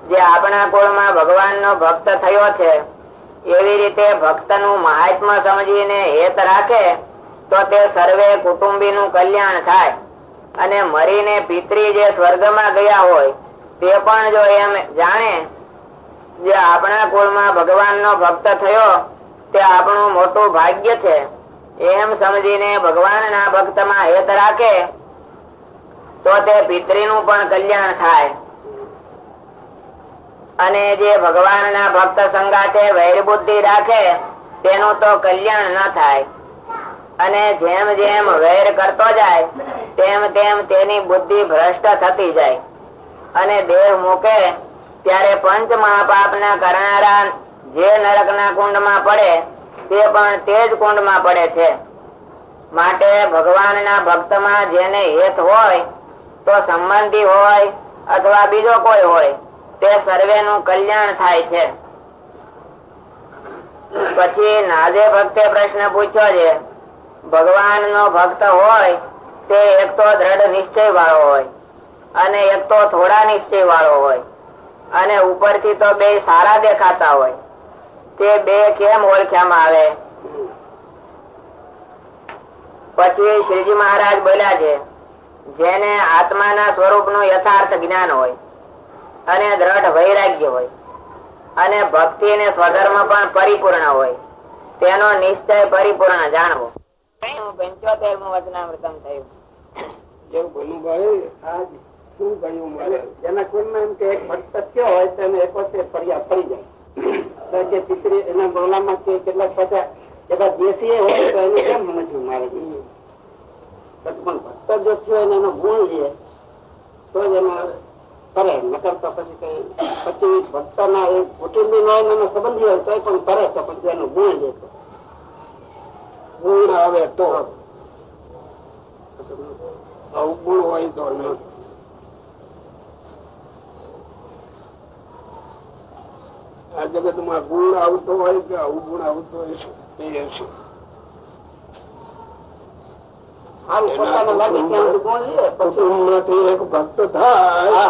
જે આપણા કુળમાં ભગવાનનો ભક્ત થયો છે, એવી રીતે ભક્તનું મહાત્મ્ય સમજીને હેત રાખે તો તે સર્વે કુટુંબીનું કલ્યાણ થાય અને મરીને પિતરી જે સ્વર્ગમાં ગયા હોય તે પણ જો એમ જાણે જે આપણા કુળમાં ભગવાનનો ભક્ત થયો તે આપણું મોટું ભાગ્ય છે એમ સમજીને ભગવાનના ભક્તમાં હેત રાખે તો તે પિતરીનું પણ કલ્યાણ થાય અને જે ભગવાનના ભક્ત સંગાથે વૈર બુદ્ધિ રાખે તેનું તો કલ્યાણ ન થાય અને જેમ જેમ વૈર કરતો જાય તેમ તેમ તેની બુદ્ધિ ભ્રષ્ટ થતી જાય અને દેહ મૂકે ત્યારે પંચ મહાપાપના કરનારા જે નરકના કુંડમાં પડે તે પણ તે જ કુંડમાં પડે છે. માટે ભગવાનના ભક્તમાં જેને હેત હોય તો સંબંધી હોય અથવા બીજો કોઈ હોય તે સર્વેનું કલ્યાણ થાય છે. પછી નાદે ભક્તે પ્રશ્ન પૂછ્યો છે, ભગવાન નો ભક્ત હોય તે એક તો દ્રઢ નિશ્ચય વાળો હોય અને એક તો થોડા નિશ્ચય વાળો હોય અને ઉપરથી તો બે સારા દેખાતા હોય, તે બે કેમ ઓળખ્યામાં આવે? પછી શ્રીજી મહારાજ બોલ્યા છે, જેને આત્માના સ્વરૂપનું યથાર્થ જ્ઞાન હોય અને દ્રઢ વૈરાગ્ય હોય અને ભક્તિ ને સ્વધર્મ પણ પરિપૂર્ણ હોય, તેનો નિશ્ચય પરિપૂર્ણ જાણવો. 75મું વચનામૃતમ થયું. શું કહ્યું મારે એના કોઈમાં એમ કે એક ભક્ત કયો હોય તો એને એક વર્ષે ફરિયાદ પડી જાય કે ચિત્રી એના બોલામાં કે કેટલાક પાછા એવા દેશી હોય તો એને કેમ સમજવું મારે? પણ ભક્ત જો થયો એને એનો ગુણ છે તો જ એનો કરે, નકર તો પછી ભક્ત ના એ કુટુંબી નો એનો સંબંધી હોય તો પણ કરે તો પછી એનો ગુણ છે, ગુણ આવે તો અવગુણ હોય તો નહીં. આ જગત માં ગુણ આવતો હોય કે અવગુણ આવતો હોય છે એક ભક્ત થાય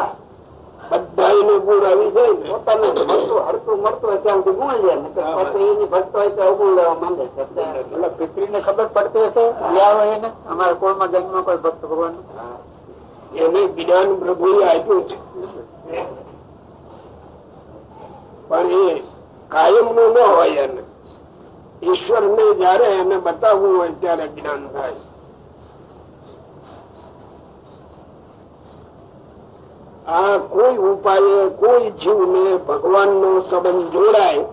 બધા ગુણ આવી જાય ને પોતાને હડતું મળતું હોય ત્યાં સુધી ગુણ લે, પછી એની ભક્ત હોય તો અવગુણ લેવા માંડે છે. એટલે પિતરી ને ખબર પડતી હશે એને અમારા કોળમાં જન્મ કોઈ ભક્ત ભગવાન એને જ્ઞાન પ્રભુ આપ્યું છે પણ એ કાયમ નું ન હોય. એને ઈશ્વર ને જયારે એને બતાવવું હોય ત્યારે જ્ઞાન થાય. આ કોઈ ઉપાયે કોઈ જીવને ભગવાન નો સંબંધ જોડાય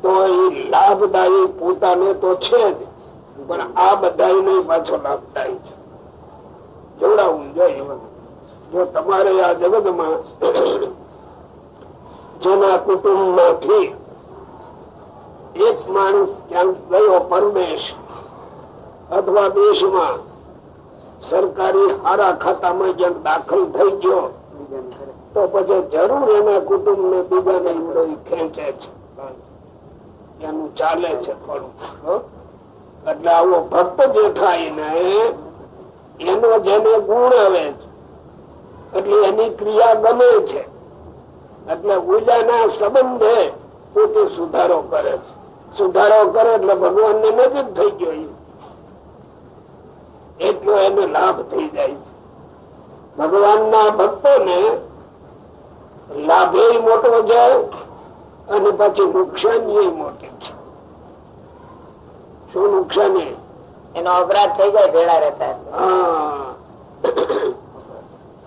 તો એ લાભદાયી પોતાને તો છે જ, પણ આ બધા પાછો લાભદાયી છે. જોડાવું જોઈએ. જો તમારે આ જગતમાં જેના કુટુંબ માંથી એક માણસ ક્યાંક ગયો પરદેશ અથવા દેશમાં સરકારી સારા ખાતામાં જ્યાં દાખલ થઈ ગયો તો પછી જરૂર એના કુટુંબ ને બીજાને ખેંચે છે, એનું ચાલે છે થોડું. એટલે આવો ભક્ત જે થાય ને એનો જેને ગુણ આવે છે એટલે એની ક્રિયા ગમે છે, એટલે ઉજાના સંબંધે પોતે સુધારો કરે છે. સુધારો કરે એટલે ભગવાન ને નજીક થઈ ગયો એટલો એને લાભ થઈ જાય છે. ભગવાન ના ભક્તો ને લાભે મોટો છે અને પછી નુકસાની મોટી છે. શું નુકસાની? એનો અપરાધ થઈ જાય ભેળા રહેતા.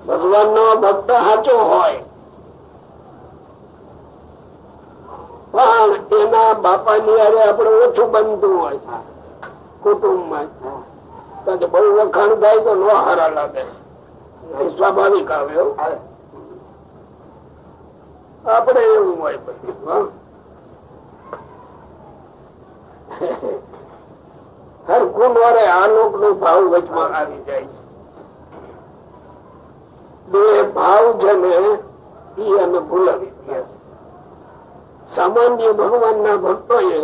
ભગવાન નો ભક્ત સાચો હોય પણ એના બાપા ની હારે આપડે ઓછું બનતું હોય કુટુંબ માં બહુ વખાણ થાય તો નો હારા લાગે, સ્વાભાવિક આવે. આપડે એવું હોય બધું હર ગુણ વારે આ લોક નો ભાવ વચમાં આવી જાય છે. બે ભાવ છે ને એ અમે ભૂલાવી ગયા છે. સામાન્ય ભગવાન ના ભક્તો એ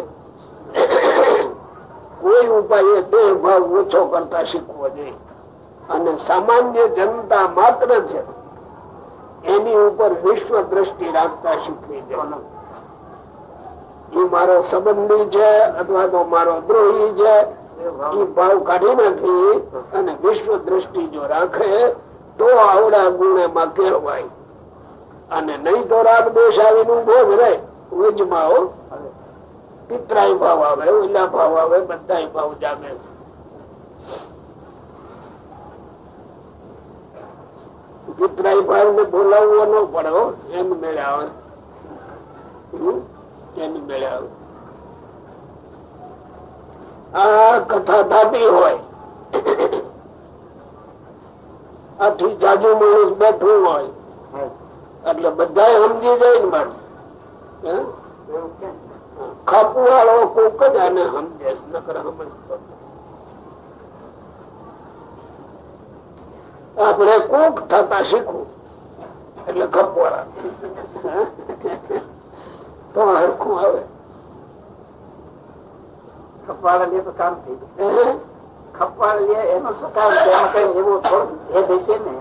કોઈ ઉપાય બે ભાવ ઓછો કરતા શીખવો જોઈએ અને સામાન્ય જનતા માત્ર છે એની ઉપર વિશ્વ દ્રષ્ટિ રાખતા શીખવી જોઈએ. એ મારો સંબંધી છે અથવા તો મારો દ્રોહી છે એ ભાવ કાઢી નાખી અને વિશ્વ દ્રષ્ટિ જો રાખે તો આવડા ગુણ એમાં કહેવાય. અને નહીં તો રાગ દોષ આવીને ઉભો જ રહે. વજમાં પિતરાય ભાવ આવે, ઓલા ભાવ આવે, બધા ભાવ જાગે છે. પિતરાય ભાવ ને બોલાવવો ન પડે, એનું મેળે આવે, એની મેળે આવે. આ કથા થતી હોય આથી જાજુ માણસ બેઠું હોય એટલે બધા સમજી જાય ને માટે ખાપુ વાળો કોક જ આને સમજે, નકર સમજતો. આપણે કોક થતા શીખવું એટલે ખપવાળા તો હરખું આવે. ખપવાળા લે તો કામ થઈ ગયું. ખપવાળા લે એનું શું કામ છે? એમાં કઈ એવું થોડું ભેદ હશે ને,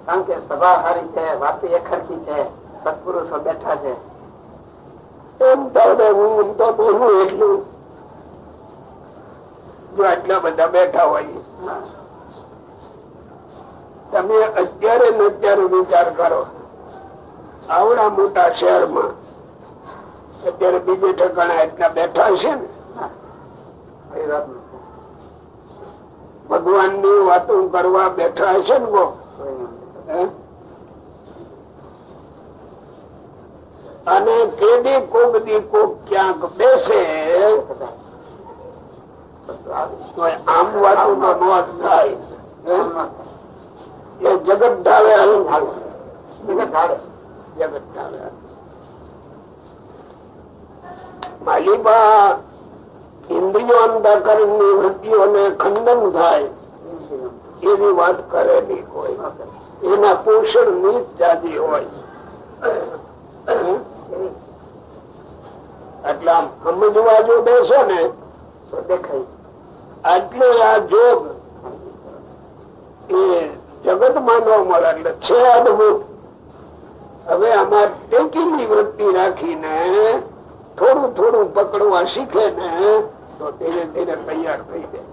કારણ કે સભા સારી છે, વાતો એક ખરખી છે, સત્પુરુષો બેઠા છે. એમ તો હું તો બોલું એટલું, જો આટલા બધા બેઠા હોય, તમે અત્યારે ને અત્યારે વિચાર કરો, આવડા મોટા શહેરમાં અત્યારે બીજે ઠેકાણા એટલા બેઠા હશે ને, ભગવાન ની વાતો કરવા બેઠા હશે ને કો, અને કેદી કોક દી કોક ક્યાંક બેસે આમ વાતો તો ન થાય. એ જગત ધાવે જગત ધાવે માલિબા ઇન્દ્રિયો અંતઃકરણ ની વૃત્તિઓને ખંડન થાય એવી વાત કરે નહીં કોઈ. એના પોષણ ની જ જાદી હોય. એટલે આમ સમજવા જો બેસો ને તો દેખાય આટલો આ જોગ એ જગત માનવા મળે એટલે છે અદભુત. હવે આમાં ટેકીની વૃત્તિ રાખીને થોડું થોડું પકડવા શીખે ને તો ધીરે ધીરે તૈયાર થઈ જાય.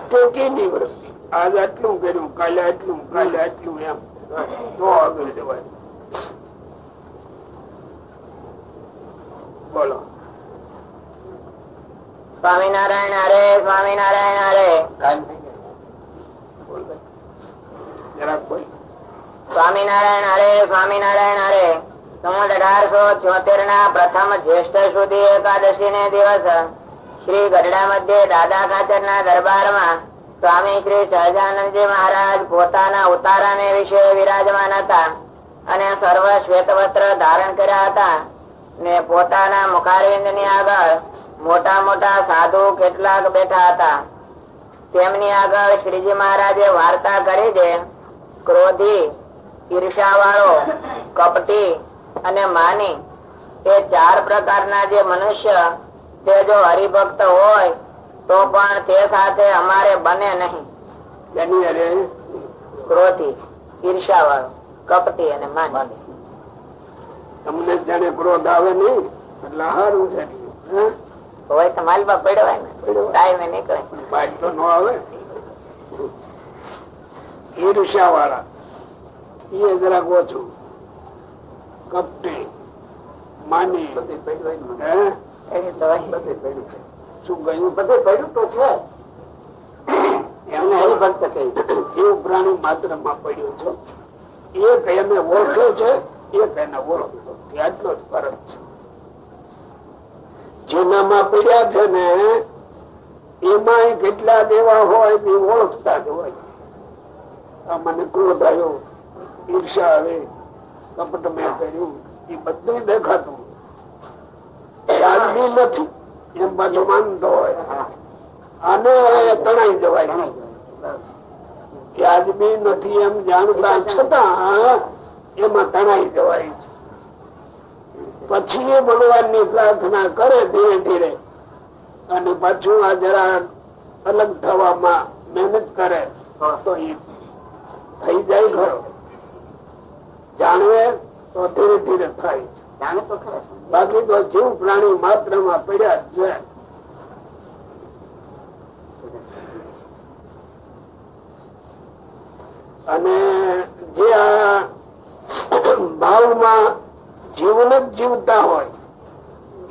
ટેકીની વૃત્તિ, આજ આટલું કર્યું, કાલે આટલું, કાલે આટલું, એમ તો આગળ જવાય. બોલો. સ્વામિનારાયણ હરે, સ્વામિનારાયણ હરે. જરાક બોલ. સ્વામિનારાયણ હરે, સ્વામિનારાયણ હરે. સંવત 1874 ના પ્રથમ જ્યેષ્ઠ સુધી એકાદશી ને દિવસ શ્રી ગઢડા મધ્યે દાદા ખાચર ના દરબારમાં સ્વામી શ્રી સહજાનંદજી મહારાજ પોતાના ઉતારાને વિશે વિરાજમાન હતા અને સર્વ શ્વેત વસ્ત્ર ધારણ કર્યા હતા ને પોતાના મુખારવિંદ ની આગળ મોટા મોટા સાધુ કેટલાક બેઠા હતા. તેમની આગળ શ્રીજી મહારાજે વાર્તા કરી છે. ક્રોધી, ઈર્ષાવાળો, કપટી અને માની એ 4 પ્રકારના જે મનુષ્ય તે જો હરિભક્ત હોય તો પણ તે સાથે અમારે બને નહીં. ક્રોધી, ઈર્ષાવાળો, કપટી અને માની. તમને જાણે ક્રોધ આવે નહીં એટલે સારું છે. હોય તો માલમાં પડવાય ને, ટાઈમે નીકળે. બાદ તો ન આવે. ઈર્ષા વાળા એ જરાક ઓછું, કપટી, માની, શું ગયું બધે પડ્યું તો છે. એવું પ્રાણી માત્ર માં પડ્યું છે. એક એને ઓળખે છે, એક એને ઓળખતો. આટલો જ ફરક છે. જેનામાં પડ્યા છે ને એમાં કેટલાક એવા હોય કે ઓળખતા જ હોય. આ મને ક્રોધ આવ્યો, ઈર્ષા આવે, કપટ મેં કર્યું, એ બધું દેખાતું. યાદવી નથી એમ પાછું માનતો હોય. આને તણાઈ જવાય. યાદવી નથી એમ જાણતા છતાં એમાં તણાઈ જવાય છે. પછી એ ભગવાનની પ્રાર્થના કરે ધીરે ધીરે અને પાછું આ જરા અલગ થવામાં મહેનત કરે તો એ થઈ જાય ખરો. જાણવે તો ધીરે ધીરે થાય છે. બાકી તો જીવ પ્રાણી માત્ર માં પડ્યા જ છે. અને જે આ ભાવમાં જીવન જ જીવતા હોય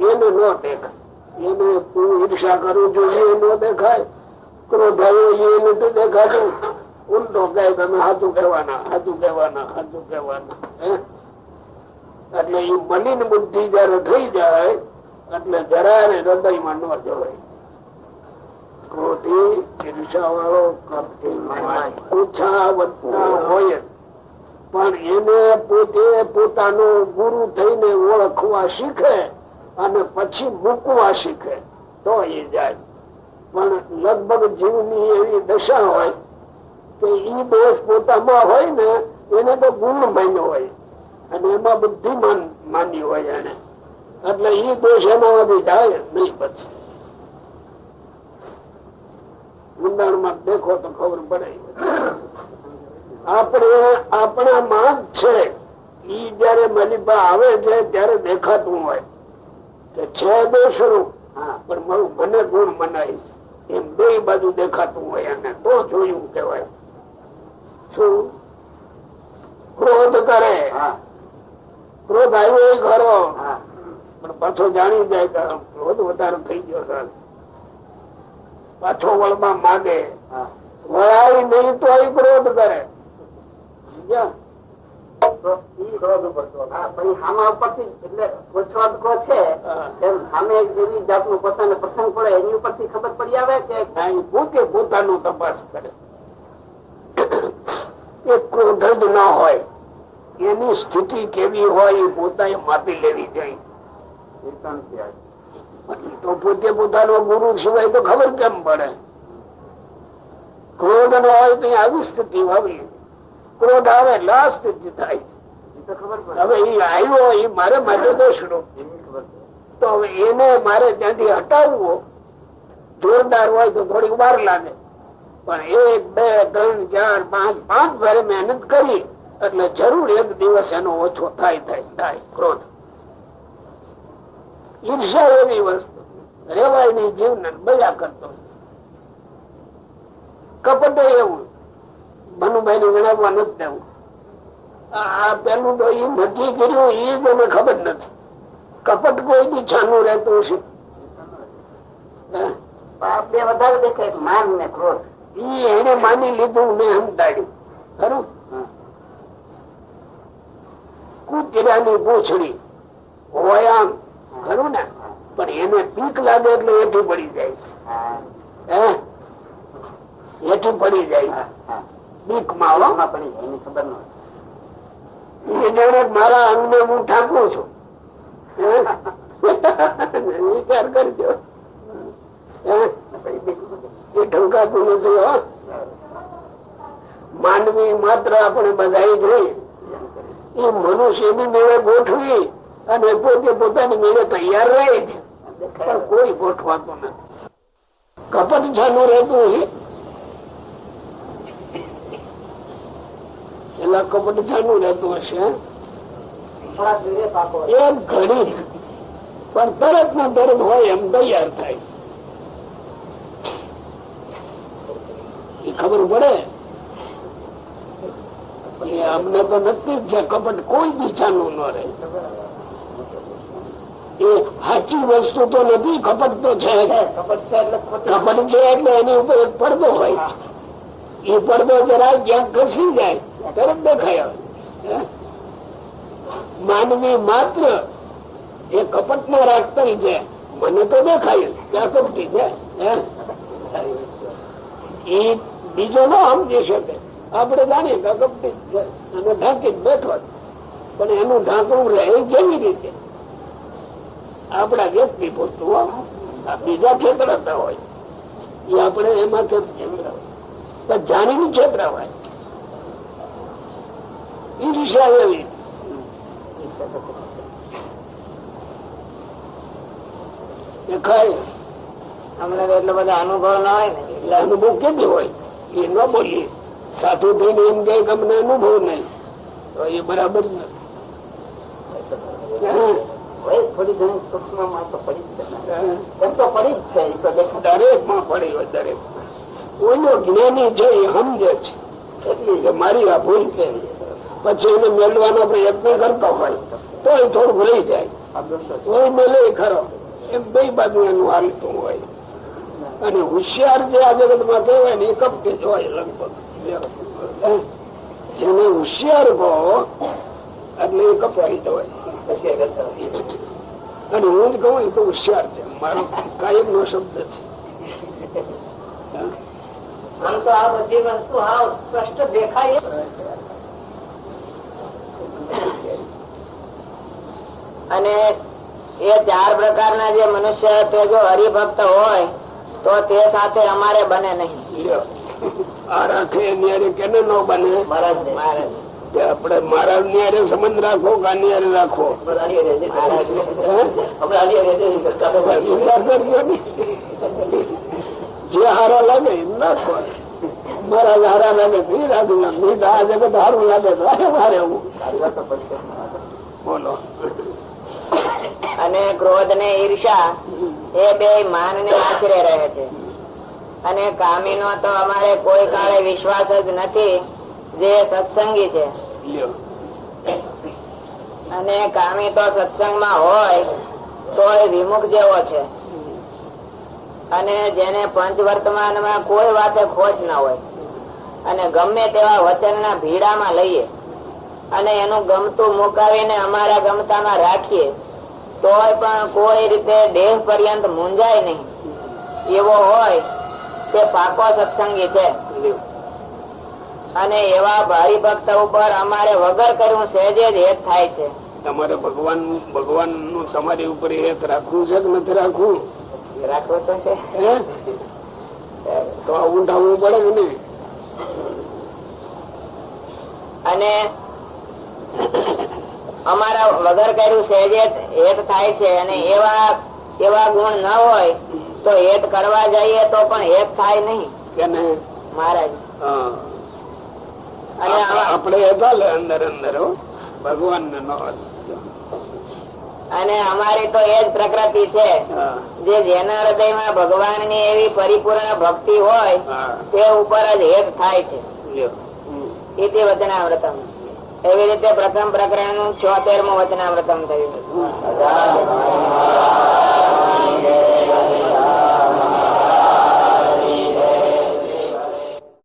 એને ન દેખાય. એને ઈર્ષા કરવું જોઈએ એ ન દેખાય, ક્રોધ આવ્યો એ નથી દેખાતું. ઉલટો કહે તમે હાથું કહેવાના, હાથું કહેવાના, હાથું કહેવાના. એટલે એ મલિન બુદ્ધિ જયારે થઈ જાય એટલે જરા હૃદયમાં ન જવાય. ક્રોધી, ઈર્ષા વાળો, ઓછા વધતા હોય પણ એને પોતે પોતાનો ગુરુ થઈને ઓળખવા શીખે અને પછી મૂકવા શીખે તો એ જાય. પણ લગભગ જીવની એવી દશા હોય કે ઈ દોષ પોતામાં હોય ને એને તો ગુણ માન્યો હોય અને એમાં બુદ્ધિમાન માની હોય એને એટલે ઈ દોષ એનામાંથી જાય નહીં. પછી ઊંડાણમાં દેખો તો ખબર પડે. આપણામાં જ છે ઈ જયારે મલિપા આવે છે ત્યારે દેખાતું હોય કે છે દોષરૂપ, પણ મારું મને ગુણ મનાઈશ એમ બે બાજુ દેખાતું હોય અને તો જોયું કેવાય. શું ક્રોધ કરે, ક્રોધ આવ્યો ખરો પણ પાછો જાણી જાય કે ક્રોધ વધારે થઈ ગયો સર, પાછો વળમાં માગે, વળાય નહીં તો ક્રોધ કરે. પ્રસંગ પડે એની ઉપરથી ખબર પડી આવે કે પોતે પોતાનું તપાસ કરે. એ ક્રોધ જ ના હોય એની સ્થિતિ કેવી હોય એ પોતાએ માપી લેવી જોઈએ. તો પોતે પોતાનો ગુરુ સિવાય તો ખબર કેમ પડે? ક્રોધ ન હોય તો આવી સ્થિતિ આવી, ક્રોધ આવે એટલે આ સ્થિતિ થાય. હવે એ આવ્યો એ મારે માટે દોષરૂપ, તો હવે એને મારે ત્યાંથી હટાવવો જોરદાર હોય તો થોડીક વાર લાગે, પણ 1, 2, 3, 4, 5 ફેરે મહેનત કરી એટલે જરૂર એક દિવસ એનો ઓછો થાય ક્રોધ. ઈર્ષા એવી વસ્તુ રેવાય નહીં, જીવન બજા કરતો. કપટ એવું મનુભાઈ ને જણાવવા નથી દેવું. આ પેલું તો એ નક્કી કર્યું એ જ એને ખબર નથી. કપટ કોઈ બી છાનું રહેતું છે. બે વધારે દેખાય માન ને ક્રોધ. એને માની લીધું ને સમજાયું ખરું. કૂતરાની પૂંછડી હોય આમ ખરું ને, પણ એને પીક લાગે એટલે એથી પડી જાય છે. એથી પડી જાય બીક માં પડી જાય એની ખબર ન હોય. મારા અંગને હું ઠાકું છું, વિચાર કરજો. એ ઠંકાતું નથી. માનવી માત્ર આપણે બધા જોઈએ એ મનુષ્યની મેળે ગોઠવી અને પોતે પોતાની મેળે તૈયાર રહે છે, પણ કોઈ ગોઠવાતું નથી. કપટ ચાલુ રહેતું છે એલા કપટ ચાલુ રહેતું હશે એક ઘડી, પણ તરત ને તરત હોય એમ તૈયાર થાય. એ ખબર પડે. અમને તો નક્કી જ છે કપટ કોઈ બીજાનું ન રહે. એ સાચી વસ્તુ તો નથી, કપટ તો છે. કપટ છે એટલે એની ઉપર એક પડદો હોય. એ પડદો જરા ક્યાંક ઘસી જાય તરત દેખાય. માનવી માત્ર એ કપટ ના રાખતા છે. મને તો દેખાય ત્યાં કપટી છે. એ બીજો ન સમજી શકે. આપણે જાણીએ કે કપટી છે અને ઢાંકી બેઠો, પણ એનું ઢાંકણું રહે કેવી રીતે? આપણા વ્યક્તિ પૂરતું. બીજા છેતરાતા હોય એ આપણે એમાં કેમ છેતરાય? પણ જાણીને છેતરાવાય. ઈર્ષા એવી. અમને તો એટલો બધા અનુભવ ના હોય ને. એટલે અનુભવ કેવી હોય એ ન બોલીએ. સાધુ થઈને એમ કે અમને અનુભવ નહીં તો એ બરાબર નથી. થોડી ઘણી સૂક્ષ્મમાં તો પડી જ એમ તો પડી જ છે. દરેક માં પડી હોય. દરેક કોઈનો જ્ઞાની છે એ સમજે છે એટલી કે મારી આ ભૂલ કેવી, પછી એને મેળવાનો પ્રયત્ન કરતો હોય તો એ થોડું રહી જાય. કોઈ મેલે ખરો એમ બે બાજુ એનું હાલતું હોય. અને હોશિયાર જે આ જગત માં કહેવાય ને એ કપટી જ હોય લગભગ. જેને હોશિયાર કહો એટલે એ કપાઈ જ હોય. અને હું જ કહું એ તો હોશિયાર છે. મારો કાયમ નો શબ્દ છે. આમ તો આ બધી વસ્તુ હાવ સ્પષ્ટ દેખાય. અને એ 4 પ્રકારના જે મનુષ્ય તે જો હરિભક્ત હોય તો તે સાથે અમારે બને નહીં. આ રાખે કેને ન બને? કે આપણે મહારાજ ની હારે સંબંધ રાખો કે આની હારે રાખો? વિચાર કરજો ને, જે હારા લાગે એ નાખો. મહારાજ હારા લાગે તો એ રાખું, નહીં તો આ જગત હારું લાગે તો હારે હું. બોલો. અને ક્રોધ ને ઈર્ષા એ બે માન ને આશરે રહે છે. અને કામી નો તો અમારે કોઈ કાળે વિશ્વાસ જ નથી, જે સત્સંગી છે. અને કામી તો સત્સંગમાં હોય તો એ વિમુખ જેવો છે. અને જેને પંચ વર્તમાનમાં કોઈ વાતે ખોટ ના હોય અને ગમે તેવા વચનના ભીડામાં લઈએ અને એનું ગમતું મુકાવીને અમારા ગમતામાં રાખીએ તોય પણ કોઈ રીતે દેહ પર્યંત મૂંઝાય નહીં એવો હોય તે પાકો સત્સંગી છે. અને એવા ભારી ભક્ત ઉપર અમારે વગર કર્યું સહેજે જ હેત થાય છે. તમારે ભગવાન નું તમારી ઉપર હેત રાખવું છે કે નથી રાખવું? રાખવું તો છે. તો ઊંધાવવું પડે કે નહીં? અને અમારા વગર કર્યું સહેજે હેત થાય છે. અને એવા ગુણ ન હોય તો હેત કરવા જઈએ તો પણ હેત થાય નહીં કે નહીં મહારાજ. અને આપણે અંદર અંદર ભગવાન ને ન. અને અમારી તો એ જ પ્રકૃતિ છે જે જેના હૃદયમાં ભગવાન ની એવી પરિપૂર્ણ ભક્તિ હોય તે ઉપર જ હેત થાય છે. ઇતિ વચનામૃતમ. એવી રીતે પ્રથમ પ્રકરણ નું 76મું વચનામૃતમ થયું.